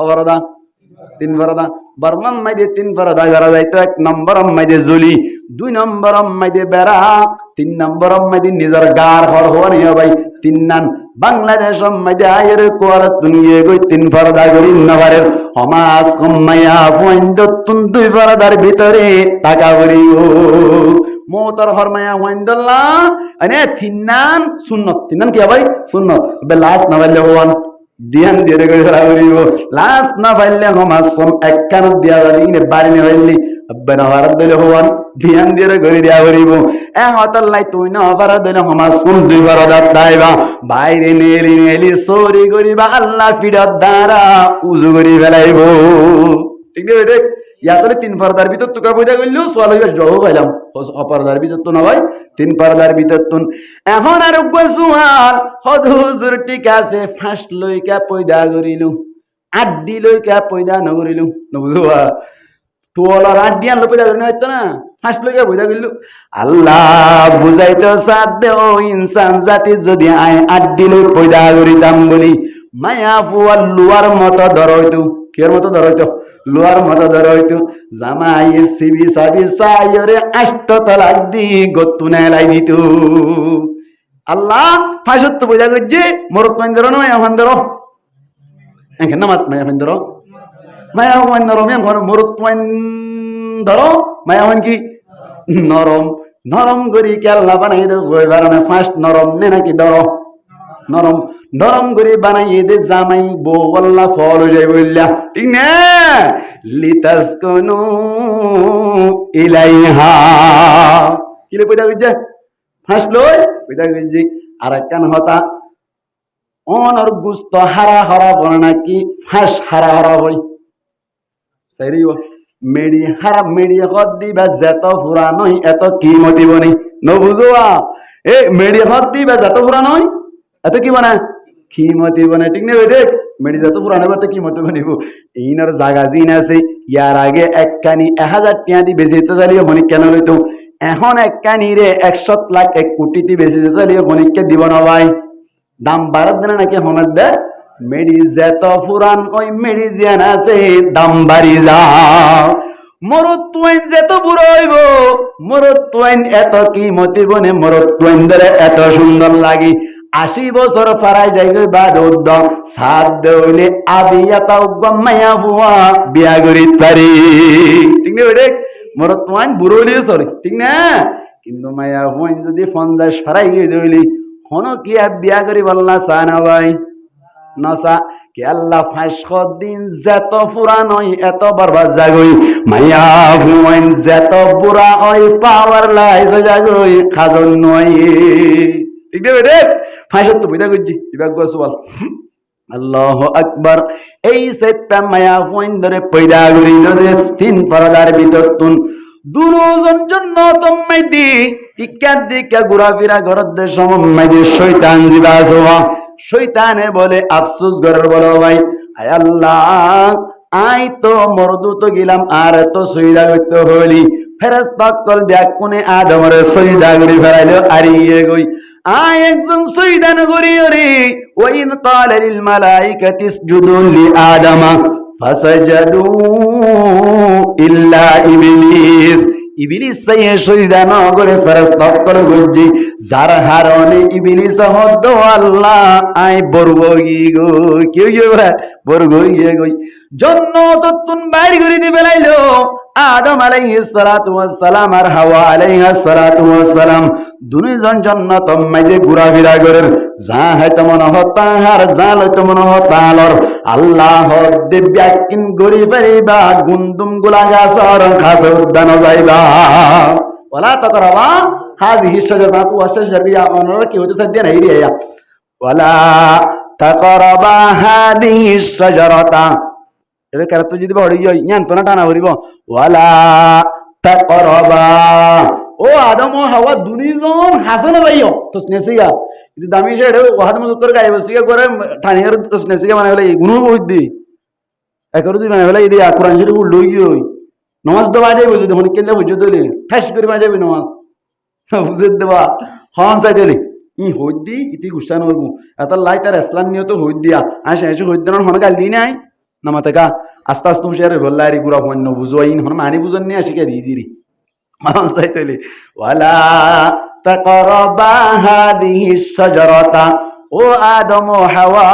Speaker 1: অপরদা 3 পরদা। বর্মান মধ্যে 3 পরদা করা যাইতো। 1 নম্বর মধ্যে জুলি, 2 নম্বর মধ্যে বেড়া, 3 নম্বর মধ্যে নিজের গার হর হওয়ানি ভাই। 3 নং বাংলাদেশ মধ্যে আয়ের কোয়ার তুনিয়ে গই 3 পরদা করি নবারের সমাজ কমাইয়া পয়েন্টতুন 2 পরদার ভিতরে টাকা করিও মোতর হরমায়া ওয়াইন্দল্লাহ আনে 3 নং সুন্নত। 3 নং কি ভাই সুন্নত। বে লাস্ট না বললে হওয়ান ধ্যান দিয়ে করে ফেলা করিব। লাস্ট না পাইলে সমাজ একখান দিয়া ইনে বাড়ি নে হইলি আব্বানা ভারত দিলে হওয়ান ধ্যান দিয়ে করে দিয়া করিব। এ হতল্লাই তুই না ভারত দিলে সমাজ কোন 2 পরদা তাইবা বাইরে নেলি নেলি চোরি করিবা আল্লাহ ফিরত দ্বারা উজু করি ফেলাইব। ঠিক না বেটে ইয়াতরে 3 পরদার ভিতর তুকা পয়দা করলেও সোয়াল হইবার জহ পাইলাম। অপরদার ভিতর তো না ভাই 3 পরদার ভিতর তুন। এখন আর সোয়াল হদ হুজুর ঠিক আছে ফাঁস লইকা পয়দা করিলু আড্ডি লইকা পয়দা নকরিলু নবুঝবা তোলার আড্ডি আনলো পয়দা করি না হইতো না ফাঁস লইকা পয়দা করিলু। আল্লাহ বুঝাইতো সাথ দে ও ইনসান জাতি যদি আয় আড্ডি লই পয়দা করিতাম বলি মায়া ফুয়ার লুয়ার মতো ধরইতো। কের মতো ধরইতো? লোয়ার মতো ধরে হইতো জামাই সিবি সাবি সাইরে 8 তালাক দি গতুনে লাই দিত। আল্লাহ ফাঁসত্ব পয়দা করছে মরত মাইন ধরো না মায়া ফান ধরো এখানে না মায়া ফান ধরো মায়া ফান ধরো মরত মাইন ধরো মায়া ফান কি নরম নরম করি কে আল্লাহ বানাই দে বানানে ফার্স্ট নরম নে নাকি ধরো নরম নরম করে বানাইয়ে দে জামাই বউ আল্লাহ ফল হয়ে যায় বললা ঠিক না লিতাসকুনু ইলাইহা কিলে পয়দা বুঝছে ফাঁস লই পয়দা বুঝছি। আর একখান হতা অনর গুস্ত হারা হরা বলে নাকি ফাঁস হারা হরা বই সাইরি মেডি হারা মেডি হদ দিবা যত ফুরা নই এত কিমতি বনি নবুঝোয়া এ মেডি হদ দিবা যত ফুরা নই এত কি বানা খিমতি বানা ঠিক না বেটে মেডি যত পুরানো বাতে কিমতি বানিব। এইনার জায়গা জিন আছে ইয়ার আগে একখানি 1000 টাকা দি বেশি যেতে চালিয়ে হনিক কেন লইতো এখন একখানি রে 100 লাখ 1 কোটি দি বেশি যেতে চালিয়ে হনিককে দিব না ভাই দাম বাড়ার দেনা নাকি হনার দে মেডি যত পুরান ওই মেডি জিয়ান আছে দাম বাড়ি যাও। মরুত্বইন যেত বুড়ো হইব মরুত্বইন এত কিমতি বনে মরুত্বইন ধরে এত সুন্দর লাগি 80 বছর ফারাই যাই গই বা রোদ সাত দইলে আবিয়াতা গম্মায়া বুয়া বিয়া করি পারি ঠিক না বেটে মরুত্বইন বুড়ো হইলে সরি ঠিক না কিন্তু মায়া হুইন যদি 50 ফারাই গই দইলি হনো কি বিয়া করি বলনা সানা ভাই নসা কে আল্লাহ 5 দিন যত পুরান হই এত বরবাদ জাগই মায়া হুইন যত বুড়া হই পাওয়ার লাইজ জাগই খাজন নই ঠিক আছে বেটে 5 তো বুঝা গজি বিভাগ গোসওয়াল আল্লাহু আকবার। এই সেপ্পা মায়া ফোন ধরে পয়দা গরি নদে তিন পরদার ভিতর তুন দুজন জন্য তোমায় দি ইকার দিকে ঘোরাফেরা ঘরের দেশ সময় দিয়ে শয়তান দিবাস শয়তানে বলে আফসোস ঘরের বলো ভাই আয় আল্লাহ আই তো মরদু তো গেলাম আর তো সইদা করতে হলি ফেরেশতা কল ব্যাকুনে আদমরে সইদা করি ফেরাইলো আরিয়ে গই আয় একজন সইদা নগরি রে ওয়াইন ক্বালা লিল মালাইকাতি ইসজুদু লি আদমা ফাসাজাদু ইল্লা ইবলিস ইবলিস সাইয়ে সইদা ন করে ফেরেশতা কল গজি যার হারনে ইবলিস হদ আল্লাহ আই বরগই গো কি হইবে বরগই গই জন্নত তুন বাইর করে দিবে লাইলো আদম আলাইহিস সালাতু ওয়াস সালাম আর হাওয়া আলাইহিস সালাতু ওয়াস সালাম দুইজন জান্নাত মাঝে ঘোরাফেরা করেন যা হয়তো মনে হতা আর যা হয়তো মনে হতালর আল্লাহ দিব্যাকিন গরি ফেরিবা গুন্দুম গুলা গাছর খাস উদ্যান যাইবা ওয়ালা তাকরাবা হাযিহি শাজারাতু ওয়াশজারিয়া অনর কি হতে সাদিয়া নাই রিয়া ওয়ালা তাকরাবা হাযিহি শাজারাতা এটা কারত যদি বড় হই জ্ঞান তো না টানা করিব ওয়ালা তাকরাবা ও আদম ও হাওয়া দুইজন হাসান ভাইও তো স্নেসিয়া ಇದು দামি শেড ওহাদ মুজুকর গায় বসিয়া করে ঠানিয়ার তো স্নেসিয়া মানে হলে গুণ বইদি একর দুই মানে হলে ইদি কোরআন শরীফ লই গই নামাজ তো বাজে বুঝি যখন কেলে বুঝি দলি ঠাস করে বাজে নামাজ বুঝে দেবা হন চাইতেলি ই হইদি ইতি গুস্তান হইব এত লাই তার ইসলাম নিয়ত হই দিয়া আসে এসে হই দেন হন গাল দি নাই নামাতেকা আস্তে আস্তে হুশিয়ার বললারি গুড়া হন বুঝো ইন হন মানি বুঝন নি আসি কে দি দিরি হন চাইতেলি ওয়ালা তাকরাবা হাদিহি শাজারাতা ও আদম ও হাওয়া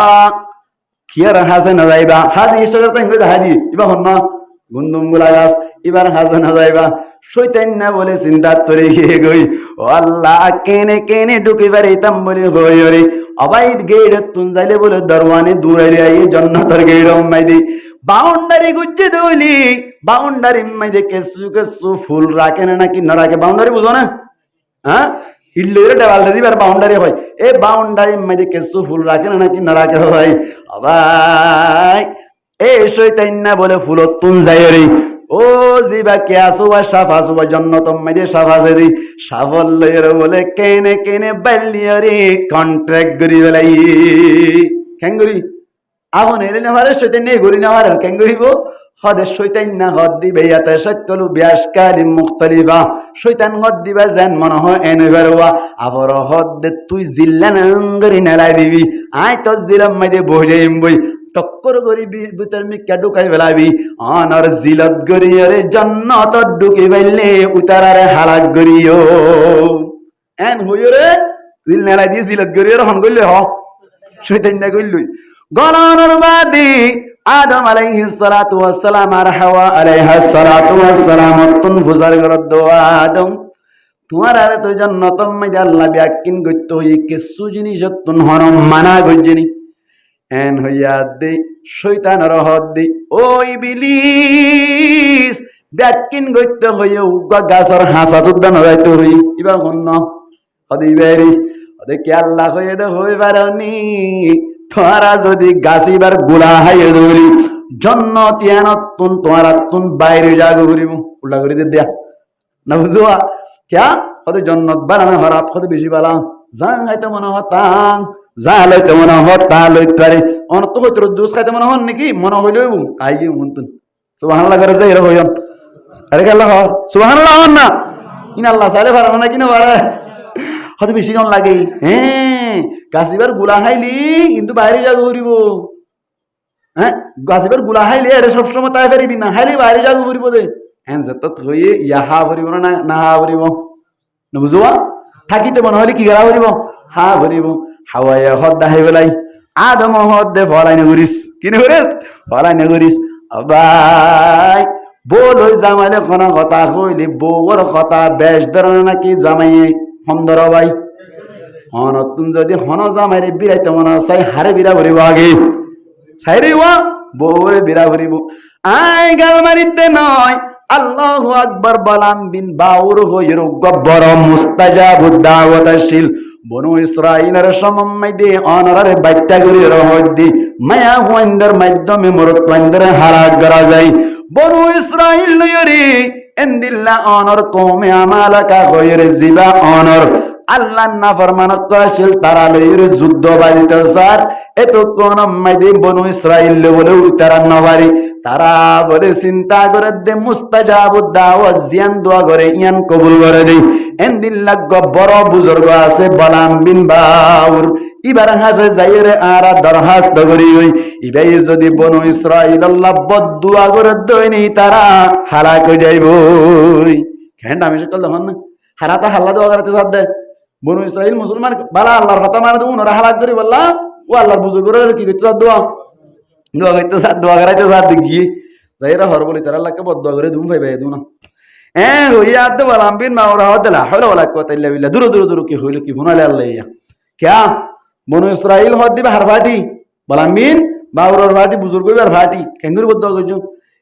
Speaker 1: কিয়ার হাসান যাইবা হাদিহি শাজারাতা ইংরেজি হাদি ইবা হন না গুন্দুম গুলা গাছ এবার হাসান যাইবা শয়তান না বলে চিন্তা করে গিয়ে গই ও আল্লাহ কেনে কেনে ঢুকি বাড়িতাম বলে হই রে অবাইদ গেড় তুন যাইলে বলে দরওয়ানে দূরে আই জান্নাতের গেড় মাইদি বাউন্ডারি গুজ্জে দইলি বাউন্ডারি মাইদে কেসু কেসু ফুল রাখে না নাকি না রাখে বাউন্ডারি বুঝো না হ্যাঁ ইল্লের দেওয়ালটা দিবার বাউন্ডারি হয় এই বাউন্ডারি মাঝে কেসু ফুল রাখে না নাকি না রাখে ভাই ভাই এই শয়তান না বলে ফুল তুন যায় রে ও জিবা কে আসো বা সাফা সুবা জান্নাত মাঝে সাফা দেই সাফল লয়ের বলে কেনে কেনে বালিয়া রে কন্ট্রাক্ট করি বেলাই কেঙ্গুরি আপন এলে না পারে শয়তান নেই গরি না পারে কেঙ্গুরি গো হদে শয়তান না হদ দিবে ইয়াতে শাকলু বিয়াশকালি মুখতালিফা শয়তান হদ দিবা জান মনে হয় এনে বেরোয়া আবার হদ দে তুই জিল্লান গরি নালাই দিবি আই তো জিলাম মাইদে বহজাইম বই টক্কর গরি ভিতর মিকা ঢুকাই ফেলাবি অনর জিলত গরি আরে জান্নাত ঢুকি বাইলে উতারারে হালাক গরিও এন হইও রে জিল নালাই দি জিলত গরি আর হন গইলে হ শয়তান না গইলই গলানোর বাদি আদম আলাইহিস সালাতু ওয়াস সালাম আর হাওয়া আলাইহিস সালাতু ওয়াস সালাম তুন ফুজার করদ আদম তোমার আরে তো জান্নাত মাইদে আল্লাহ ব্যাকিন গইত হই কিছু জিনিস তুন হরম মানা গইজনি এন হইয়া দে শয়তানের হদ দি ও ইবলিস ব্যাকিন গইত হই উগা গাছর হাসা তুদান হইতো হই ইবা হন্ন হদি বেরি হদে কি আল্লাহ হইয়ে দে হই পারনি তোরা যদি গাছিবার গুলা হাইয়ে ধরি জন্নতিয়ানতুন তোরাতুন বাইরে জাগ করিব উল্টা করে দেয়া না বুঝুয়া ক্যা হতে জন্নত বালা না খারাপ হতে বেশি বালা জাং খাইতে মনে হতাং যা লইতে মনে হতা লইতে পারে অন তো হইতো দুস খাইতে মনে হন নাকি মনে হইলই আই গি মন্তন সুবহানাল্লাহ করে যাই রহয়ন আরে আল্লাহ সুবহানাল্লাহ না ইন আল্লাহ সালে পারে না কিনা পারে হতে বেশি কম লাগে হ্যাঁ গাছিবার গুলা হাইলি কিন্তু বাইরে যা ঘুরিব হ্যাঁ গাছিবার গুলা হাইলি আরে সবসময় তাই পারিবি না হাইলি বাইরে যা ঘুরিব দে হ্যাঁ যত হয়ে ইহা ভরিব না না হা ভরিব না বুঝবা থাকিতে মনে হলে কি গেলা ভরিব হা ভরিব হাওয়ায় হদ দাহাই বেলাই আদম হদ দে ফলাই নগরিস কিনে করিস ফলাই নগরিস ভাই বল ওই জামাইলে কোনো কথা কইলি বউর কথা বেশ ধরনের নাকি জামাই হমদর ভাই হনতুন যদি হন জামাইরে বিরাইতে মনে চাই হারে বিরা ভরিব আগে সাইরে ওয়া বউরে বিরা ভরিব আই গাল মারিতে নয় আল্লাহু আকবার বলাম বিন বাউর হইর গব্বর মুস্তাজাবুদ দাওয়াতাশিল বনু ইসরাইলের সমমাইদে অনরারে বাইটা করি রহদি মায়া হুয়াইন্দের মাধ্যমে মরত্বাইন্দের হারাক করা যায় বনু ইসরাইল নয়রি এন্দিল্লা অনর কওমে আমালাকা গয়রে জিবা অনর আল্লাহ না ফরমানত করাছিল তারা লইরে যুদ্ধ বাজিতে স্যার এত কোন মাইদে বনু ইসরাইল বলে তারা নবারি তারা বলে চিন্তা করে দে মুস্তাজাবুদ দাওয়াত জিয়ান দোয়া করে ইয়ান কবুল করে দেই এন্দিল্লা বড় বুজুর্গ আছে বালাম বিন বাউর ইবার হাসে যাইরে আরা দরখাস্ত করি ওই ইবাই যদি বনু ইসরাইল আল্লাহ বদদুয়া করে দইনি তারা হালাক হয়ে যাইব কেন আমি সকল দেখুন না হারাতা হাল্লা দোয়া করতে সাথে বনু ইসরাইল মুসলমান বালা আল্লাহর কথা মানে তো উনারা হালাক করি বললা ও আল্লাহর বুজুর্গরা কি করতে দোয়া দোয়া করতে সাথ দোয়া করাইতে সাথ গিয়ে যাইরা হর বলি তারা আল্লাহকে বদদুয়া করে দুম ভাই ভাই দুনা হইয়া তো বলাম বিন মাওরা হদলা হলো ওয়ালা কুওয়াতা ইল্লা বিল্লাহ দূর কি হইল কি হুনালে আল্লাহ ইয়া क्या বনু ইসরাইল হদ দিবে হার ভাটি বলাম বিন বাউরর ভাটি বুজুর্গ আর ভাটি কেঙ্গুর বদদুয়া কইছো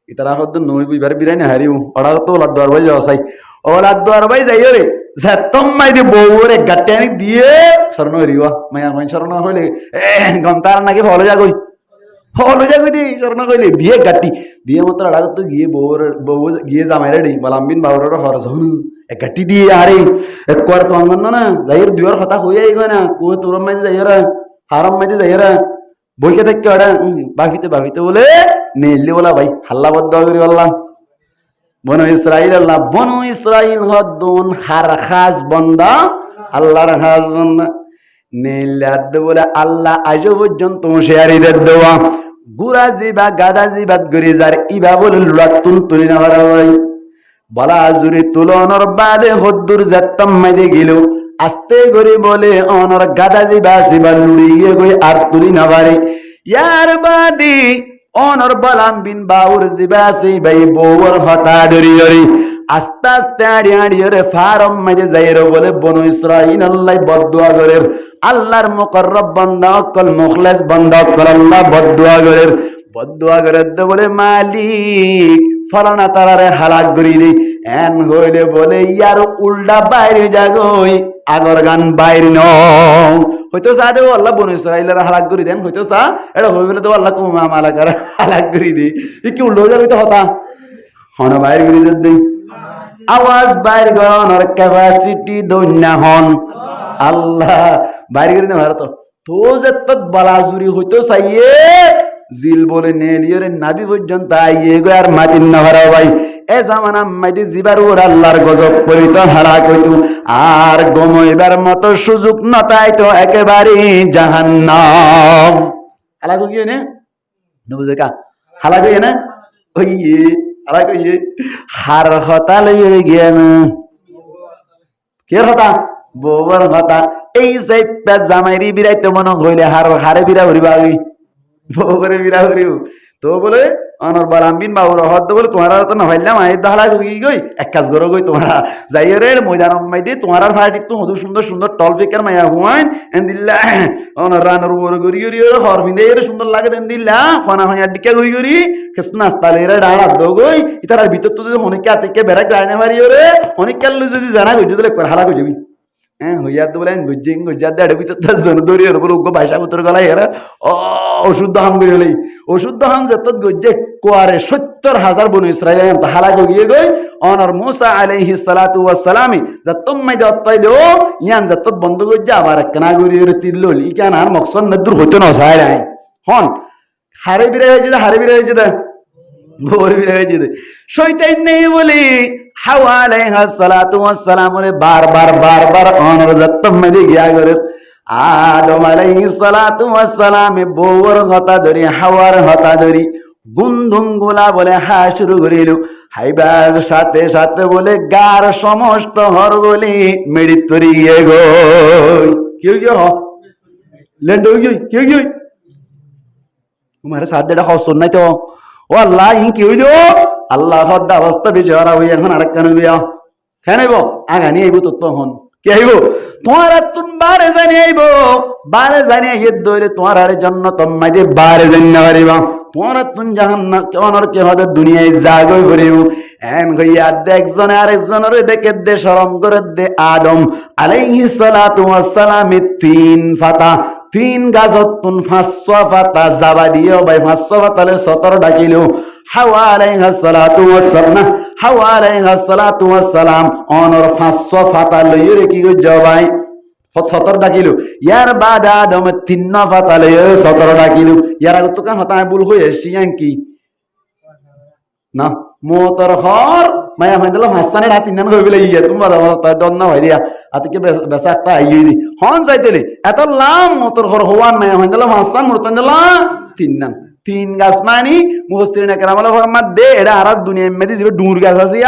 Speaker 1: ইতারা হদ নই বিবার বিরানি হারিও ওড়া তো ওলা দর ভাই যাসাই ওলা দর ভাই যাইও রে যতম মাইদি বউরে গাটানি দিয়ে শরণ হরিবা মায়া মাই শরণ হইলে গমতার নাকি ফলো যা কই হলো যা কই দি শরণ কইলে বিয়ে গাটি দিয়ে মাত্র আড়া তো গিয়ে বউ গিয়ে জামাইরে দেই বলাম বিন বাউরর হরজ হন এক গাটি দিয়ে আরে এক কর তো আঙ্গন না যাইর দুয়ার কথা হইয়াই গয় না কো তোর মাইদি যাইরা হারাম মাইদি যাইরা বইকে দেখ কেডা বাকিতে বলে নেলি বলা ভাই হাল্লা বদ্ধ করি বললাম বনু ইসরাইল আল্লাহ বনু ইসরাইল হদুন হার খাস বন্দা আল্লাহর খাস বন্দা নেলাদ বলে আল্লাহ আজ পর্যন্ত শেয়ারিদের দেওয়া গুরা জিবা গাদা জিবাত গরি যার ইবা বলে লুলাতুন তুলি না ভাই বলা জুরি তুলনর বাদে হদ্দুর যাত্তাম মাইদে গেল আস্তে করে বলে অনর গাদা জিবা জিবা লুড়িয়ে গই আর তুলি না পারে ইয়ার বাদি অনর বলাম বিন বাউর জিবা সি ভাই বউর হতা ডরি ডরি আস্তে আস্তে আড়িয়ে রে ফারম মাঝে যাইরো বলে বনু ইসরাইল আল্লাহ বদদুয়া করে আল্লাহর মুকররব বান্দা অকল মুখলেস বান্দা অকল আল্লাহ বদদুয়া করে বলে মালিক ফলানা তারারে হালাক করি দি এন হইলে বলে ইয়ার উল্টা বাইরে যাগই আগর গান বাইরে ন হয়তো চা দেবো আল্লাহ বনু ইসরাইলের হালাক করি দেন হয়তো চা এটা হয়ে গেলে তো আল্লাহ কুমা মালাকার হালাক করি দি কি উল্টো যাবে তো হতা হন বাইরে করি দেই আওয়াজ বাইর গণর ক্যাপাসিটি দন্যা হন আল্লাহ বাইরে করি না ভারত তো যে তত বালাজুরি হইতো চাইয়ে জিল বলে নেলিয়রে নাবি পর্যন্ত আইয়ে গো আর মাটিন না হারা ভাই এ জামানা মাইদি জিবার ওর আল্লাহর গজব পরিত হারা কইতু আর গমইবার মতো সুযোগ নতাই তো একেবারে জাহান্নাম হালা কইয়ে নে নবুজে কা হালা কইয়ে না ওইয়ে হালা কইয়ে হার হতা লইয়ে গিয়ে না কে হতা বউর হতা এই সেই জামাইরি বিরাইতে মন হইলে হারে বিরা হরিবা বউরে বিরা হরিও তো বলে অনর বালাম বিন বাউর হদ বলে তোমারা তো না হইলাম আই দাহলা গই গই এক কাজ করো গই তোমরা যাইরে ময়দান মাইদি তোমার ফাটি তো হদু সুন্দর সুন্দর টল ফিকার মায়া হুয়াইন এন্দিল্লা অনর রানর ওর গরি গরি হর ভিন্দে এর সুন্দর লাগে এন্দিল্লা খানা হায়া ডিকা গরি গরি কেস নাস্তা লেরে ডাড়া দো গই ইতার ভিতর তো যদি অনেক আতেকে বেড়া গায়না মারি ওরে অনেক কাল যদি জানা গই যদি কর হালা গই যাবি হইয়া তো বলেন গুজিং গুজাত দেড় ভিতর তার জন দরি ওর বলে উগ্র ভাষা পুত্র গলাই এরা অশুদ্ধ হাম করি হলেই অশুদ্ধ হাম যত গজ্জে কোয়ারে 70,000 বনু ইসরাইল হালা গিয়ে গই অনর মুসা আলাইহিস সালাতু ওয়াস সালামি যতম মাইদা অত্তাইলো ইয়ান যত বন্ধ গজ্জা আবার একনা গরি ওর তিল্লল ইকান আর মকসদ নদুর হইতো না যায় নাই হন হারে বিরে হইছে দা ভোর বিরে হইছে শয়তান নেই বলি হাওয়া আলাইহিস সালাতু ওয়াস সালাম রে বার অনর যতম মাইদে গিয়া করে আদম আলাইহিস সালাতু ওয়াস সালাম বউর হতা ধরি হাওয়ার হতা ধরি গুন্ধুম গোলা বলে হা শুরু করিল হাইবার সাথে সাথে বলে গার সমস্ত হর বলি মেডিত করি গিয়ে গই কেউ গিয়ে হ লেন্ড হই গই কেউ গই তোমার সাথে এটা হসন নাই তো ও আল্লাহ ইন কি হইলো আল্লাহ হদ্দা অবস্থা বেচারা হই এখন আরেকখানে বিয়া কেন আইব আগানি আইব তো হন কে আইব তোমার তুন বারে জানি আইব দইলে তোমার আরে জন্য তোমায় দে বারে জানি না পারিবা তোমার তুন জাহান্নাম কেমন আর কে হদে দুনিয়ায় জাগই করিব এন গইয়া দেখজনে আরেকজনের দেখে দে শরম করে দে আদম আলাইহিস সালাতু ওয়াস সালাম তিন গাজতুন 500 পাতা জাবা দিও ভাই 500 পাতালে 17 ডাকিল হাওয়া আলাইহিস সালাতু ওয়াস সালাম অনর 500 পাতা লইরে কি গো ভাই 17 ডাকিল ইয়ার বাদ আদম 3 পাতা লইরে 17 ডাকিল ইয়ার আগে তো কান হতা ভুল হয়ে এসিয়ান কি না মোতর হর মায়া হইদলা হাসানে রাত তিন হই গেলে ইয়া তুমি বাবা দন না হইরিয়া আতকে বেসা একটা আইই দি হন যাইতেলে এত লাম মোতর হর হওয়ান মায়া হইদলা হাসান মুরতন্দলা তিন গাছ মানি মুফাসসিরিনে কেরামল ফরমাত দে এডা আর দুনিয়া মেদি যে ডুর গাছ আছে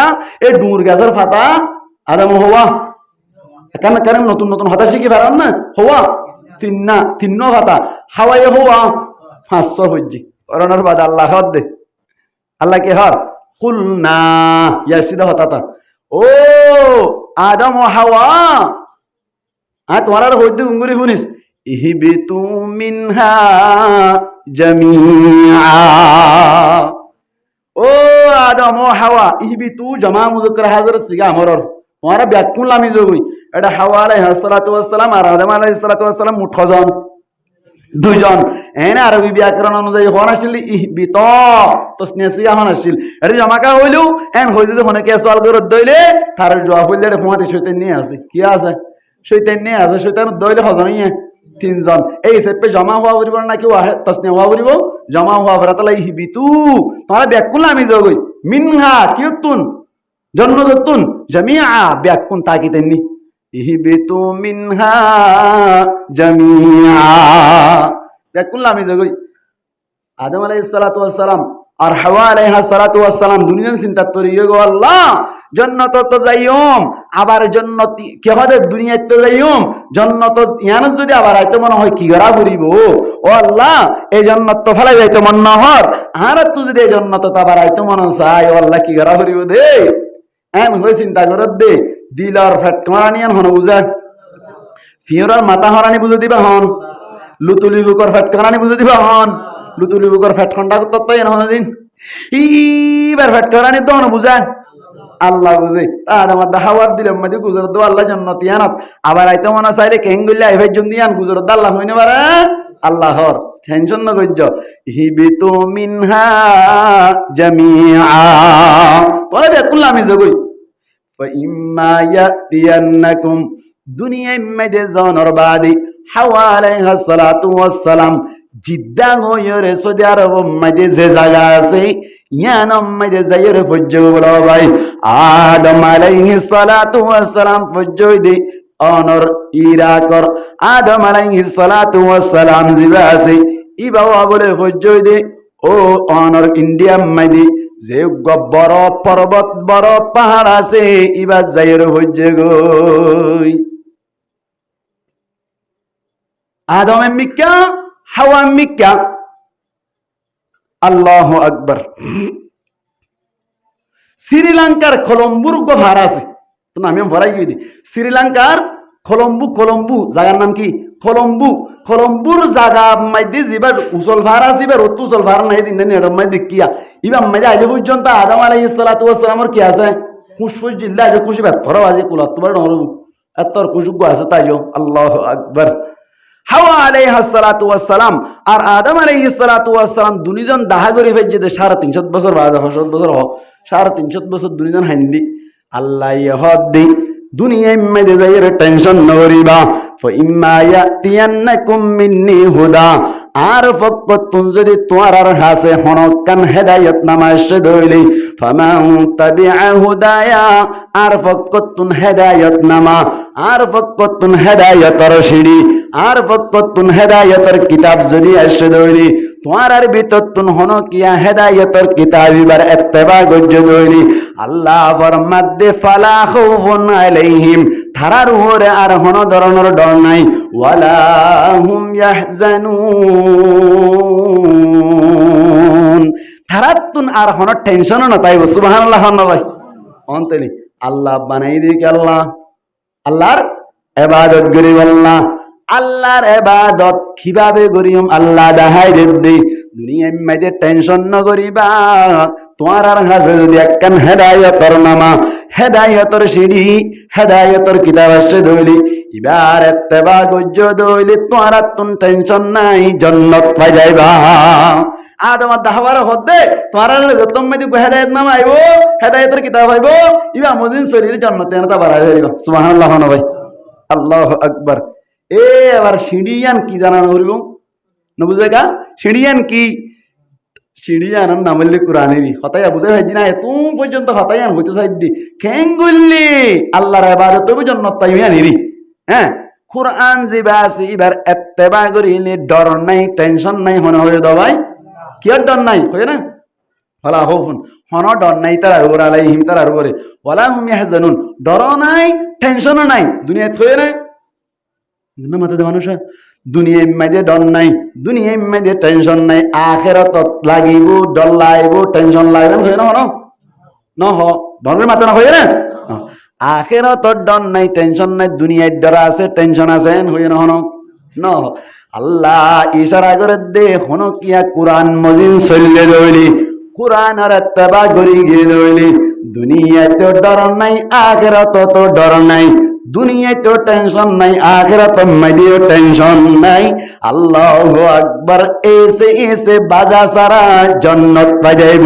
Speaker 1: এই ডুর গাছের পাতা আদম হওয়া কেন কেন নতুন নতুন হতা শিখি পারেন না হওয়া তিন পাতা হাওয়াই হওয়া 500 হইজি করোনার বাদ আল্লাহ হদ দে আল্লাহ কে হর কুলনা ইয়াসিদা হতাতা ও আদম ও হাওয়া তোমার আর হইতে গুঙ্গুরি শুনিস ইহবিতু মিনহা জামিআ ও আদম ও হাওয়া ইহবিতু জামা মুযাক্কার হাজির সিগা আমরর তোমারা ব্যাকুল আমি জগই এটা হাওয়া আলাইহিস সালাতু ওয়াস সালাম আর আদম আলাইহিস সালাতু ওয়াস সালাম মুঠজন দুইজন এনে আরবি ব্যাকরণ অনুযায়ী হন আসিল ইহবিত তসনিয়া হন আসিল এটা জমাকা হইল এন হইছে যখন কে সওয়াল করে দইলে তার জবাব হইলে এটা ফুমাতে শয়তান নিয়ে আছে কি আছে শয়তান নিয়ে আছে শয়তান দইলে হজনই তিনজন এই সেপে জমা হওয়া বলিব নাকি তসনিয়া হওয়া বলিব জমা হওয়া বরাতলা ইহবিতু তোমরা ব্যাকুল আমি জগই মিনহা কিয়তুন জন্নতুন জামিআ ব্যাকুন তাকিতেননি ইহবিতু মিনহা জামিআ ব্যাকুল আমি জগই আদম আলাইহিস সালাতু ওয়াস সালাম আর হাওয়া আলাইহিস সালাতু ওয়াস সালাম দুনিয়ার চিন্তা করিও গো আল্লাহ জান্নাত তো যাইম আবার জান্নাত কি হবে দুনিয়াতে তো যাইম জান্নাত ইয়ান যদি আবার আইতো মনে হয় কি গরা করিব ও আল্লাহ এই জান্নাত তো ফলাই যাইতো মন না হর আর তুই যদি এই জান্নাত তো আবার আইতো মন চাই ও আল্লাহ কি গরা করিব দে এন হই চিন্তা করত দে দিলার ফটকানিয়ান হন বুঝা ফিওরার মাথা হরানি বুঝে দিবা হন লুতুলি বুকর ফটকানি বুঝে দিবা হন লুতুলি বুকর ফটকন্ডা তত এন হন দিন ইবার ফটকানি তো হন বুঝা আল্লাহ বুঝে আর আমার দাহাওয়ার দিলাম মধ্যে গুজর দো আল্লাহ জান্নাতি আনাত আবার আইতো মনা চাইলে কেঙ্গুল্লা আইভাই জন্দিয়ান গুজর আল্লাহ হইনে পারে আল্লাহর টেনশন না কইজ হিবিতু মিনহা জামিআ তোরা দেখুন আমি জগই فإما يأتينكم دنيا مدزانر بعد حوا عليها الصلاة والسلام জিদ্দা হইরে সৌদি আরব মধ্যে যে জায়গা আছে ইয়ান মধ্যে যাইরে ফজ্জ বড় ভাই আদম আলাইহিস সালাতু ওয়াস সালাম ফজ্জ দি অনর ইরাকর আদম আলাইহিস সালাতু ওয়াস সালাম জিবা আছে ইবা বলে ফজ্জ দি ও অনর ইন্ডিয়া মধ্যে যে বড় পর্বত বড় পাহাড় আছে ইবা যাইরে ফজ্জ গই আদম মিক্কা হাওয়া মিক্কা আল্লাহু আকবার শ্রীলঙ্কার কলম্বুর গোহার আছে তো আমি ভরাই গিয়ে দিই শ্রীলঙ্কার কলম্বু জায়গার নাম কি কলম্বুর জায়গা মাইদি জিবার উসল ভাড়া জিবার অত উসল ভাড়া নাই দিন নেড় মাইদি কিয়া ইবাম মাইদি আইলে পর্যন্ত আদম আলাইহিস সালাতু ওয়াস সালামের কি আছে খুশফুজ জিল্লা আজ খুশি বেতর আছে কুলা তোমার নরু এতর কুজুগ আছে তাইও আল্লাহু আকবার হাওয়া আলাইহিস সালাতু ওয়াস সালাম আর আদম আলাইহিস সালাতু ওয়াস সালাম দুনিজন দাহা করে ফেজে 350 বছর বাদ 100 বছর 350 বছর দুনিজন হান্দি আল্লাহ ইহদি দুনিয়ায় মেদে যাইরে টেনশন নরিবা فإما يأتينكم مني هدى আর ফকতুন যদি তোমার হাসে হনকান হেদায়েত নামাজ দইলি ফামান তাবিআ হুদায়া আর ফকতুন হেদায়েত নামা আর ফকতুন হেদায়েতর সিঁড়ি আর ফকতুন হেদায়েতর কিতাব যদি আসে দইলি তোমার আর ভিতরতুন হন কিয়া হেদায়েতর কিতাব ইবার ইত্তেবা গজ্জ দইলি আল্লাহ ফরমাদে ফালা খাউফুন আলাইহিম থারার উপরে আর হন ধরনের ডর নাই ওয়ালা হুম ইয়াহজানুন থারাতুন আর হন টেনশন না তাই সুবহানাল্লাহ না ভাই অন্তলি আল্লাহ বানাই দিক আল্লাহর ইবাদত করি আল্লাহ আল্লাহর ইবাদত কিভাবে করিম আল্লাহ দেখাই দেই দুনিয়ার মধ্যে টেনশন ন করিবা তোমার আর কাছে যদি একখান হেদায়তর নামা, হেদায়তর সিঁড়ি, হেদায়তর কিতাব আসছে দইলি, এবার এত্তেবা গজ্জ দইলি তোমার আর তুন টেনশন নাই, জান্নাত পাই যাইবা। আদমার দাহবার হদ্দে তোমার যতম মেদি হেদায়ত নামা আইব, হেদায়তর কিতাব আইব, ইবা মজিন শরীর জান্নাতে আনতা বাড়াই যাইবা। সুবহানাল্লাহ না ভাই, আল্লাহু আকবার। এবার সিঁড়িয়ান কি জানানো করিব না বুঝবে কা? সিঁড়িয়ান কি? সিঁড়িয়ান নাম হইলে কোরআনেরই হতাইয়া বুঝে ভাইজি না তুমি পর্যন্ত হতাইয়ান হইতে চাইদি খেং গুললি আল্লাহর ইবাদত হইব জান্নাত পাইবে নিরি। হ্যাঁ, কোরআন জিবা আছে এবার ইত্তেবা করিলে ডর নাই, টেনশন নাই, মনে হয় দবাই কি আর ডর নাই হয় না? ওয়ালা খাউফুন, হন ডর নাই তার উপর আলাইহিম, তার উপরে ওয়ালা হুম ইয়াহজানুন, ডর নাই, টেনশনও নাই। দুনিয়ায় থয়ে না না মাথাতে মানুষ দুনিয়ায় মাঝে ডর নাই, দুনিয়ায় মাঝে টেনশন নাই, আখিরাত লাগিব ডর লাগব, টেনশন লাগবে হয় না? ন হ ডরের মাথা না হয় না? আখিরাত ডর নাই, টেনশন নাই, দুনিয়ায় ডর আছে, টেনশন আছে হয় না? ন আল্লাহ ইশারা করে দে হন কিয়া কোরআন মজিন চললে রইলি, কোরআন আর ইত্তেবা করি গিয়ে রইলি, দুনিয়াতে ডর নাই, আখিরাত তো ডর নাই, দুনিয়ায় তো টেনশন নাই, আখিরাত মধ্যেও টেনশন নাই। আল্লাহু আকবার, এসে এসে বাজা সারা জান্নাত পাই যাইব।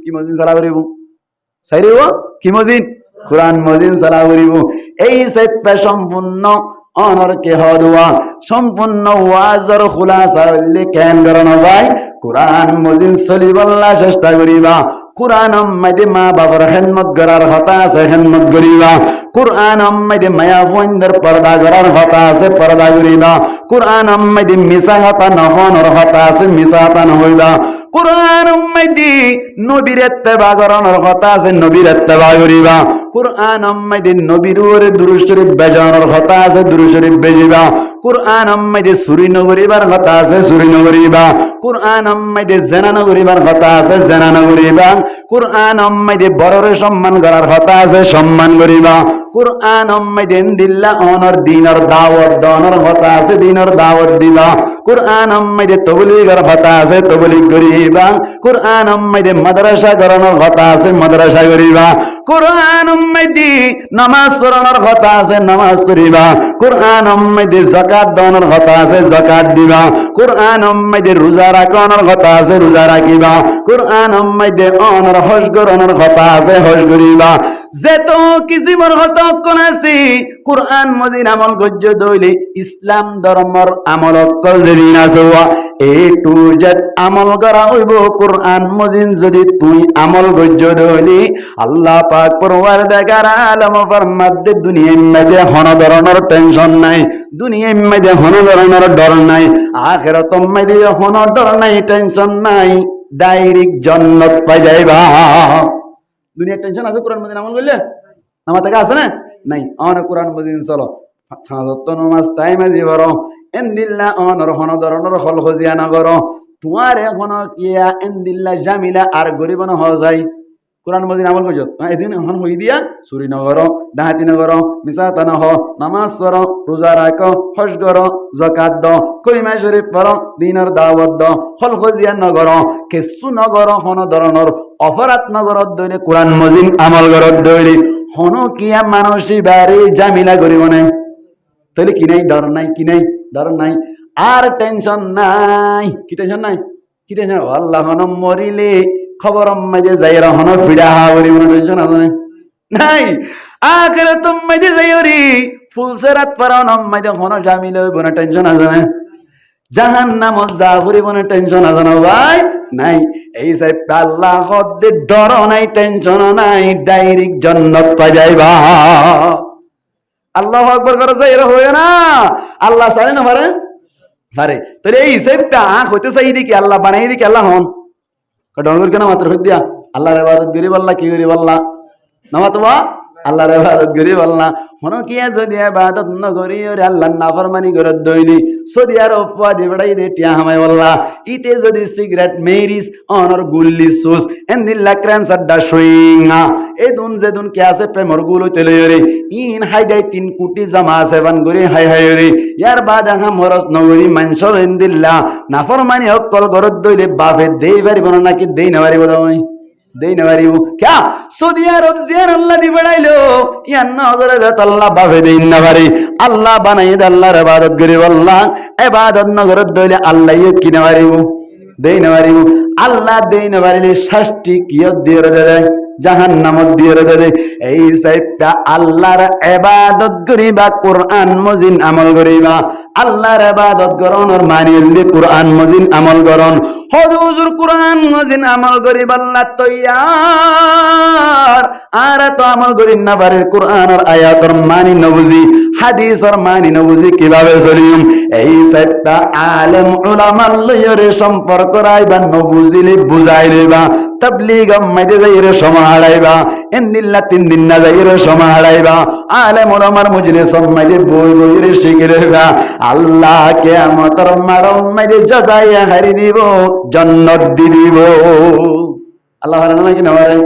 Speaker 1: কি মজিন সালা করিব? সাইরিব কি মজিন? কোরআন মজিন সালা করিব। এই সেপ্পে সম্পূর্ণ অনর কে হদুয়া, সম্পূর্ণ ওয়াজর খুলাসা হইলে কেন করন ভাই? কোরআন মজিন চলিবল্লা চেষ্টা করিবা, কোরআন মাইদে মা বাবার খেদমত করার কথা আছে, খেদমত করিবা। কোরআন মাইদে মায়া বোনদের পর্দা করার কথা আছে, পর্দা করিবা। কোরআন মাইদে মিছা কথা নহনর কথা আছে, মিছা কথা নহইবা। কোরআন মাইদে নবীর ইত্তেবা করার কথা আছে, নবীর ইত্তেবা করিবা। কোরআন মাইদে নবীর উপরে দুরূদ শরীফ বেজানোর কথা আছে, দুরূদ শরীফ বেজিবা। কোরআন মাইদে চুরি নগরিবার কথা আছে, চুরি নগরিবা। কোরআন মাইদে জেনা নগরিবার কথা আছে, জেনা নগরিবা। কোরআন মাইদে বড়রে সম্মান করার কথা আছে, সম্মান করিবা। কোরআন মাইদে দিল্লা অনর দিনর দাওয়াত দনর কথা আছে, দিনর দাওয়াত দিবা। কোরআন মাইদে তবলীগের কথা আছে, তবলীগ করিবা। কোরআন মাইদে মাদ্রাসা করানোর কথা আছে, মাদ্রাসা করিবা। কোরআন মাইদে নামাজ পড়ানোর কথা আছে, নামাজ পড়িবা। কোরআন মাইদে যাকাত দানোর কথা আছে, যাকাত দিবা। কোরআন মাইদে রোজা রাখানোর কথা আছে, রোজা রাখিবা। কোরআন মাইদে অনর হজ করানোর কথা আছে, হজ করিবা। যেত কিসিমর কথা কোন আছে কোরআন মজিন আমল গজ্জ দইলে ইসলাম ধর্মর আমল অকল যদি না যাওয়া এ টু জেড আমল করা হইব কোরআন মজিন যদি তুই আমল গজ্জ দইলি আল্লাহ পাক পরওয়ারদিগার আলম ফরমাদে দুনিয়ার মধ্যে হন ধরনের টেনশন নাই, দুনিয়ার মধ্যে হন ধরনের ডর নাই, আখিরাতের মধ্যে হন ডর নাই, টেনশন নাই, ডাইরেক্ট জান্নাত পাই যাইবা। দুনিয়ার টেনশন আছে কোরআন মজিন আমল করলে? আমার থেকে আছে না? নাই। অনেক কোরআন মজিন চলো নমাজ টাইমে জীবর এন্দিল্লা অনর হন ধরনের হল হজিয়া নগর তোমার এখন কিয়া এন্দিল্লা জামিলা আর গরিব ন হজাই কোরআন মজিন আমল করছ এদিন এখন হই দিয়া চুরি নগর, ডাহাতি নগর, মিছাতা নহ, নামাজ পড়, রোজা রাখ, হজ কর, যাকাত দ, কলিমা শরীফ পড়, দিনের দাওয়াত দ, হল হজিয়া নগর, কিছু নগর হন ধরনের অপরাধ নগরত দইলে কোরআন মজিন আমল গরত দইলে হন কিয়া মানসী বাড়ি জামিলা করিব নাই। তাহলে কি নাই? ডর নাই। কি নাই? ডর নাই আর টেনশন নাই। কি টেনশন নাই? কি টেনশন? আল্লাহ হন মরিলে খবর মাঝে যাই হন ফিরা করিব না, টেনশন আছে নাই। আখিরাত মাঝে যাই ফুলসেরাত পরান মাঝে হন জামিলা হইব না, টেনশন আছে না। জাহান্নামত যা করিব না, টেনশন আছে না ভাই? নাই। এই সাইড আল্লাহ হদ্দে ডর নাই, টেনশন নাই, ডাইরেক্ট জান্নাত পাই যাইবা। আল্লাহু আকবার করে যাই এরা হয় না? আল্লাহ চাই না পারে? পারে। তাহলে এই হিসাবটা হইতে চাই দেখি আল্লাহ বানাই দেখি আল্লাহ হন ডর কেন মাত্র হই দিয়া আল্লাহর ইবাদত করি বললা কি করি বললা নামাতবা আল্লাহর ইবাদত করি বললাম মনে কি যদি ইবাদত ন করি ওরে আল্লাহর নাফরমানি করে দইলি সৌদি আরব ফুয়াদি বেড়াই দে টিয়া হামাই বললা ইতে যদি সিগারেট মেরিস অনর গুল্লি সুস এন্দিল্লা ক্যান্সার দা সুইঙা এই দুন যে দুন কে আছে প্রেমর গুলো তেলে রে ইন হাই গাই 3 কোটি জামা আছে বান করে হাই হাই রে ইয়ার বাদ আহা মরস নগরী মানসর এন্দিল্লা নাফরমানি অকল গরদ দইলে বাপে দেই পারিব না নাকি দেই না পারিব দই দেই না পারিব ক্যা সৌদি আরব জিয়ার আল্লাহ দি বেড়াইলো ইয়ান নজরে যত আল্লাহ বাপে দেই না পারি আল্লাহ বানাই দে আল্লাহর ইবাদত করি বললা ইবাদত নজরে দইলে আল্লাহ কি না পারিব দেই না পারিব আল্লাহ দেই না পারিলে শাস্তি কিয়ত দিয়ে দেয় জাহান্নামত দিয়ে দেয় এই সাইডটা আল্লাহর ইবাদত করিবা কোরআন মজিন আমল করিবা আল্লাহর ইবাদত করনের মানে হইলে কোরআন মজিন আমল করন হুজুর কোরআন মজিন আমল করিবা আল্লাহ তৈয়ার আর তো আমল করি না পারে কোরআনের আয়াতের মানে নবুজি হাদিসের মানে নবুজি কিভাবে চলিম এই সাইডটা আলেম উলামার লইরে সম্পর্ক রাইবা নবুজিলে বুঝাইলেবা তাবলীগ মাইদে যাইরে সমাহারাইবা এন্দিল্লা 3 দিন না যাইরে সমাহারাইবা আলেম উলামার মজলিস মাইদে বই বইরে শিখিরেবা আল্লাহ কিয়ামতের মারম মাইদে জাযায়ে হারি দিব জান্নাত দিব আল্লাহ হারান নাকি না হারাই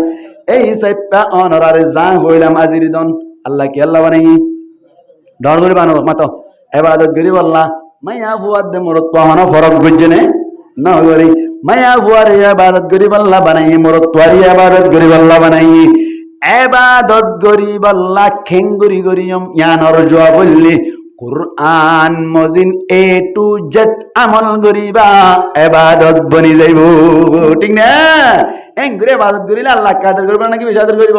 Speaker 1: এই সাইডটা অনরারে যা হইলাম আজিরিদন আল্লাহ কি আল্লাহ বানাই ডর করে বানো মাতো ইবাদত করি আল্লাহ মাইয়া ফুয়াদ দে মোর তো হন ফরক বুঝনে না হইরি মায়া ফুয়ার ইবাদত করি আল্লাহ বানাই মোর তোয়ারি ইবাদত করি আল্লাহ বানাই ইবাদত করি আল্লাহ খেঙ্গুরি করিম ইয়ানর জোয়া বললি কুরআন মজিন এ টু জেড আমল করিবা ইবাদত বনি যাইব ঠিক না এঙ্গুরে ইবাদত করিলে আল্লাহ কাদের করবে নাকি বেশি আদর করিব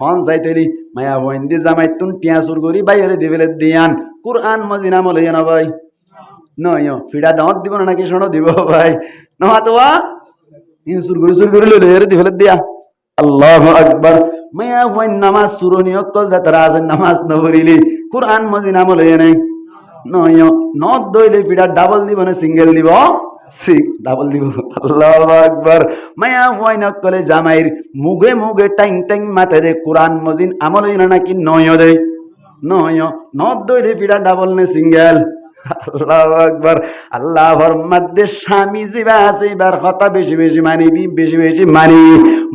Speaker 1: হন যাইতেলি মায়া বইন্দি জামাইতুন টিয়া সুর করি বাইরে দিবেলে দিয়ান কুরআন মজিন আমল হইয়া না ভাই নয় ফিডা দাঁত দিব না নাকি শোনো দিব ভাই না তো সুর করে লইলে এর দিবেলে দিয়া আল্লাহু আকবার মায়া বইন নামাজ সুরনি অকল যাতরা আছে নামাজ নবরিলি কুরআন মজিন আমল হইয়া নাই নয় নদ দইলে ফিডা ডাবল দিব না সিঙ্গেল দিব ডাবল দিব আল্লাহু আকবার মায়া বইন অকলে জামাইর মুগে মুগে টাইং টাইং মাথা দে কুরআন মজিন আমল হইনা নাকি নয় দে নয় নদ দইলে ফিডা ডাবল নে সিঙ্গেল আল্লাহু আকবার আল্লাহর মধ্যে স্বামী জিবা আছে এবার কথা বেশি বেশি মানিবি বেশি বেশি মানি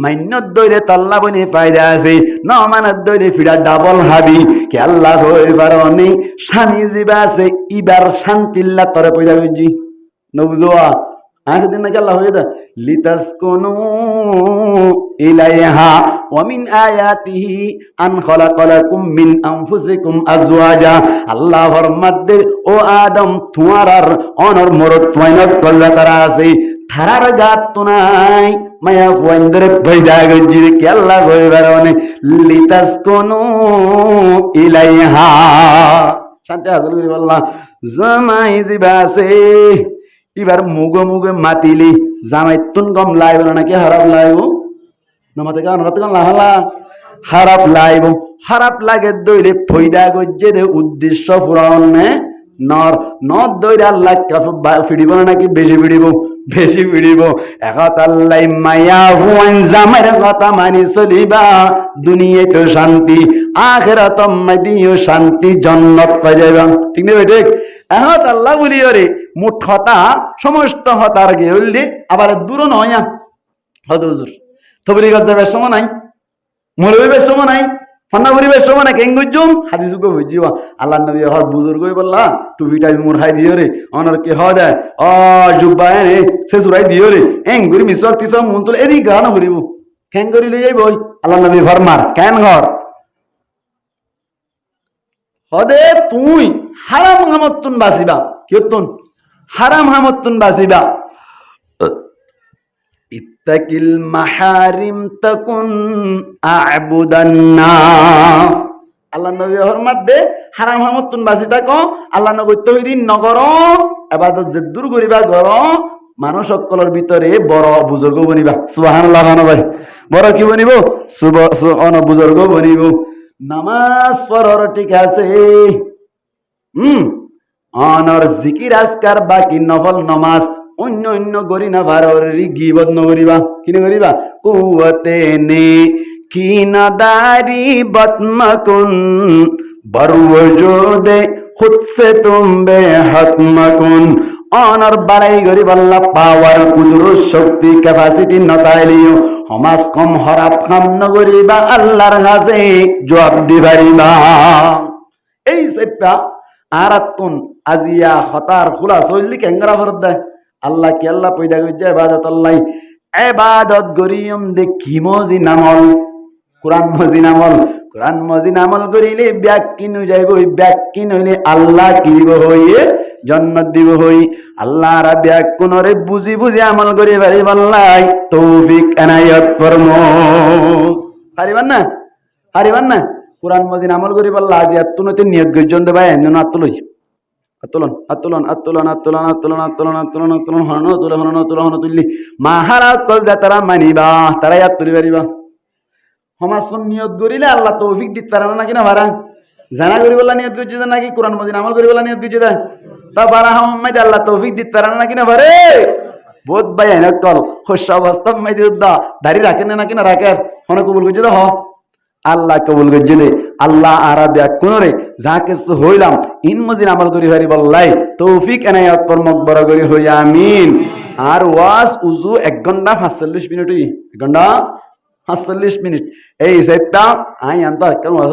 Speaker 1: মান্যত দইলে তাল্লা বনি ফায়দা আছে ন মানত দইলে ফিডা ডাবল হাবি কে আল্লাহ হই বারনি স্বামী জিবা আছে ইবার শান্তিল্লাহ তরে পয়দা গজি নবুজোয়া আগে দিন নাকি আল্লাহ হয়ে দা লিতাসকুনু ইলাইহা ওয়া মিন আয়াতিহি আন খালাকালাকুম মিন আনফুসিকুম আজওয়াজা আল্লাহর মধ্যে ও আদম তোমার অনর মরত তোয়নত কল্লা তারা আছে থারার গাত তো নাই মায়া ফুয়াইন্দরে পয়দা গজি কে আল্লাহ হয়ে বারনে লিতাসকুনু ইলাইহা শান্তি হাসিল করি আল্লাহ জামাই জিবা আছে এবার মুগে মুগে মাতিলি জামাইতুন গম লাইব নাকি হারাপ লাইব নমাতে গান রাতে গান লাহালা হারাপ লাইব হারাপ লাগে দইলে ফয়দা গজ্জে দে উদ্দেশ্য পূরণে নর নদ দইলে আল্লাহ ফিডিব নাকি বেশি ফিডিব বেশি ফিডিব একাত আল্লাহ মায়া হুয়ান জামাইর কথা মানি চলিবা দুনিয়াতে শান্তি আখিরাত মাদিও শান্তি জান্নাত পাই যাইবা ঠিক না ঠিক একাত আল্লাহ বলি রে মুঠ হতা সমস্ত হতার গে হইলি আবার দূর নয় হদ হুজুর থবরি গজ যাবে সময় নাই মরবে সময় নাই ফান্না করিবে সময় নাই কেঙ্গুজুম হাদিস গো বুঝিবা আল্লাহর নবী হর বুজুর্গ বললা টুপিটা মুরহাই দিও রে অনর কে হ দে ও জুবায় রে সে সুরাই দিও রে এঙ্গুরি মিসক তিসম মুনতুল এদি গান করিব কেন করি লই যাইব আল্লাহর নবী ফরমার কেন ঘর হদে তুই হারাম হামতুন বাসিবা কিয়তুন হারাম হামতুন বাসিবা ইত্তাকিল মাহারিম তাকুন আ'বুদান নাস আল্লাহ নবী ফরমাত দে হারাম হামতুন বাসি থাকো আল্লাহ নবী তহিদিন নগর ইবাদত যে দূর করিবা গর মানুষ সকলের ভিতরে বড় বুজুর্গ বনিবা সুবহানাল্লাহ ভাই বড় কি বনিব সুবহান বুজুর্গ বনিব নামাজ পড়র ঠিক আছে অনর জিকির আজকার বাকি নফল নামাজ অন্য অন্য গরি না ভারি গিবত নগরিবা কিনে করিবা কুওয়াতে নে কি নাদারি বতমকুন বরওজুদে খুদসে তুমবে হতমকুন অনর বাড়াই গরিব আল্লাহ পাওয়ার কুদরত শক্তি ক্যাপাসিটি নতাইলিও সমাজ কম হরাপ কাম নগরিবা আল্লাহর কাছে জবাব দিবারিবা এই সেটা আরাতুন আজিয়া হতার খুলা সইলি কেঙ্গরা ভরত দেয় আল্লাহ কি আল্লাহ পয়দা কইছে ইবাদত আল্লাহ ইবাদত গরিয়ম দেখি মজি নামল কোরআন মজি নামল কোরআন মজি নামল করিলে ব্যাখ্যা নই যাইব ব্যাখ্যা নইলে আল্লাহ কি দিব হইয়ে জান্নাত দিব হই আল্লাহ রা ব্যাখ্যা নরে বুঝি বুঝি আমল করি পারি আল্লাহ তৌফিক এনায়েত ফরমো পারিবান না কোরআন মজি নামল করি আল্লাহ আজি আত্মনতে নিয়ত গর্জন দেবাই এন্ন আত্মলই আত্তোলন হন তুললি মাহারা কল যা তারা মানিবা তারা ইয়াদ তুলি পারিবা সমাজখন নিয়ত করিলে আল্লাহ তৌফিক দিতে পারে না কিনা ভাড়া জানা করি বলা নিয়ত করছে নাকি কোরআন মজিদ আমল করি বলা নিয়ত করছে তা বারা হামাই আল্লাহ তৌফিক দিতে পারে না কিনা ভারে বহুত ভাই এনে কল শস্য অবস্থা মাইদি উদ্দা দাড়ি রাখেন না কিনা রাখের হনে কবুল করছে তো হ আল্লাহ কবুল করছিলে আল্লাহ আরা ব্যাকুন রে যা কিছু হইলাম ইন মজিদ আমল করি হারি বললাই তৌফিক এনায়াত পরমক বড় করি হই আমিন আর ওয়াজ উজু 1 ঘন্টা 45 মিনিট 1 ঘন্টা 45 মিনিট এই সেটা আই আনতা কেন ওয়াজ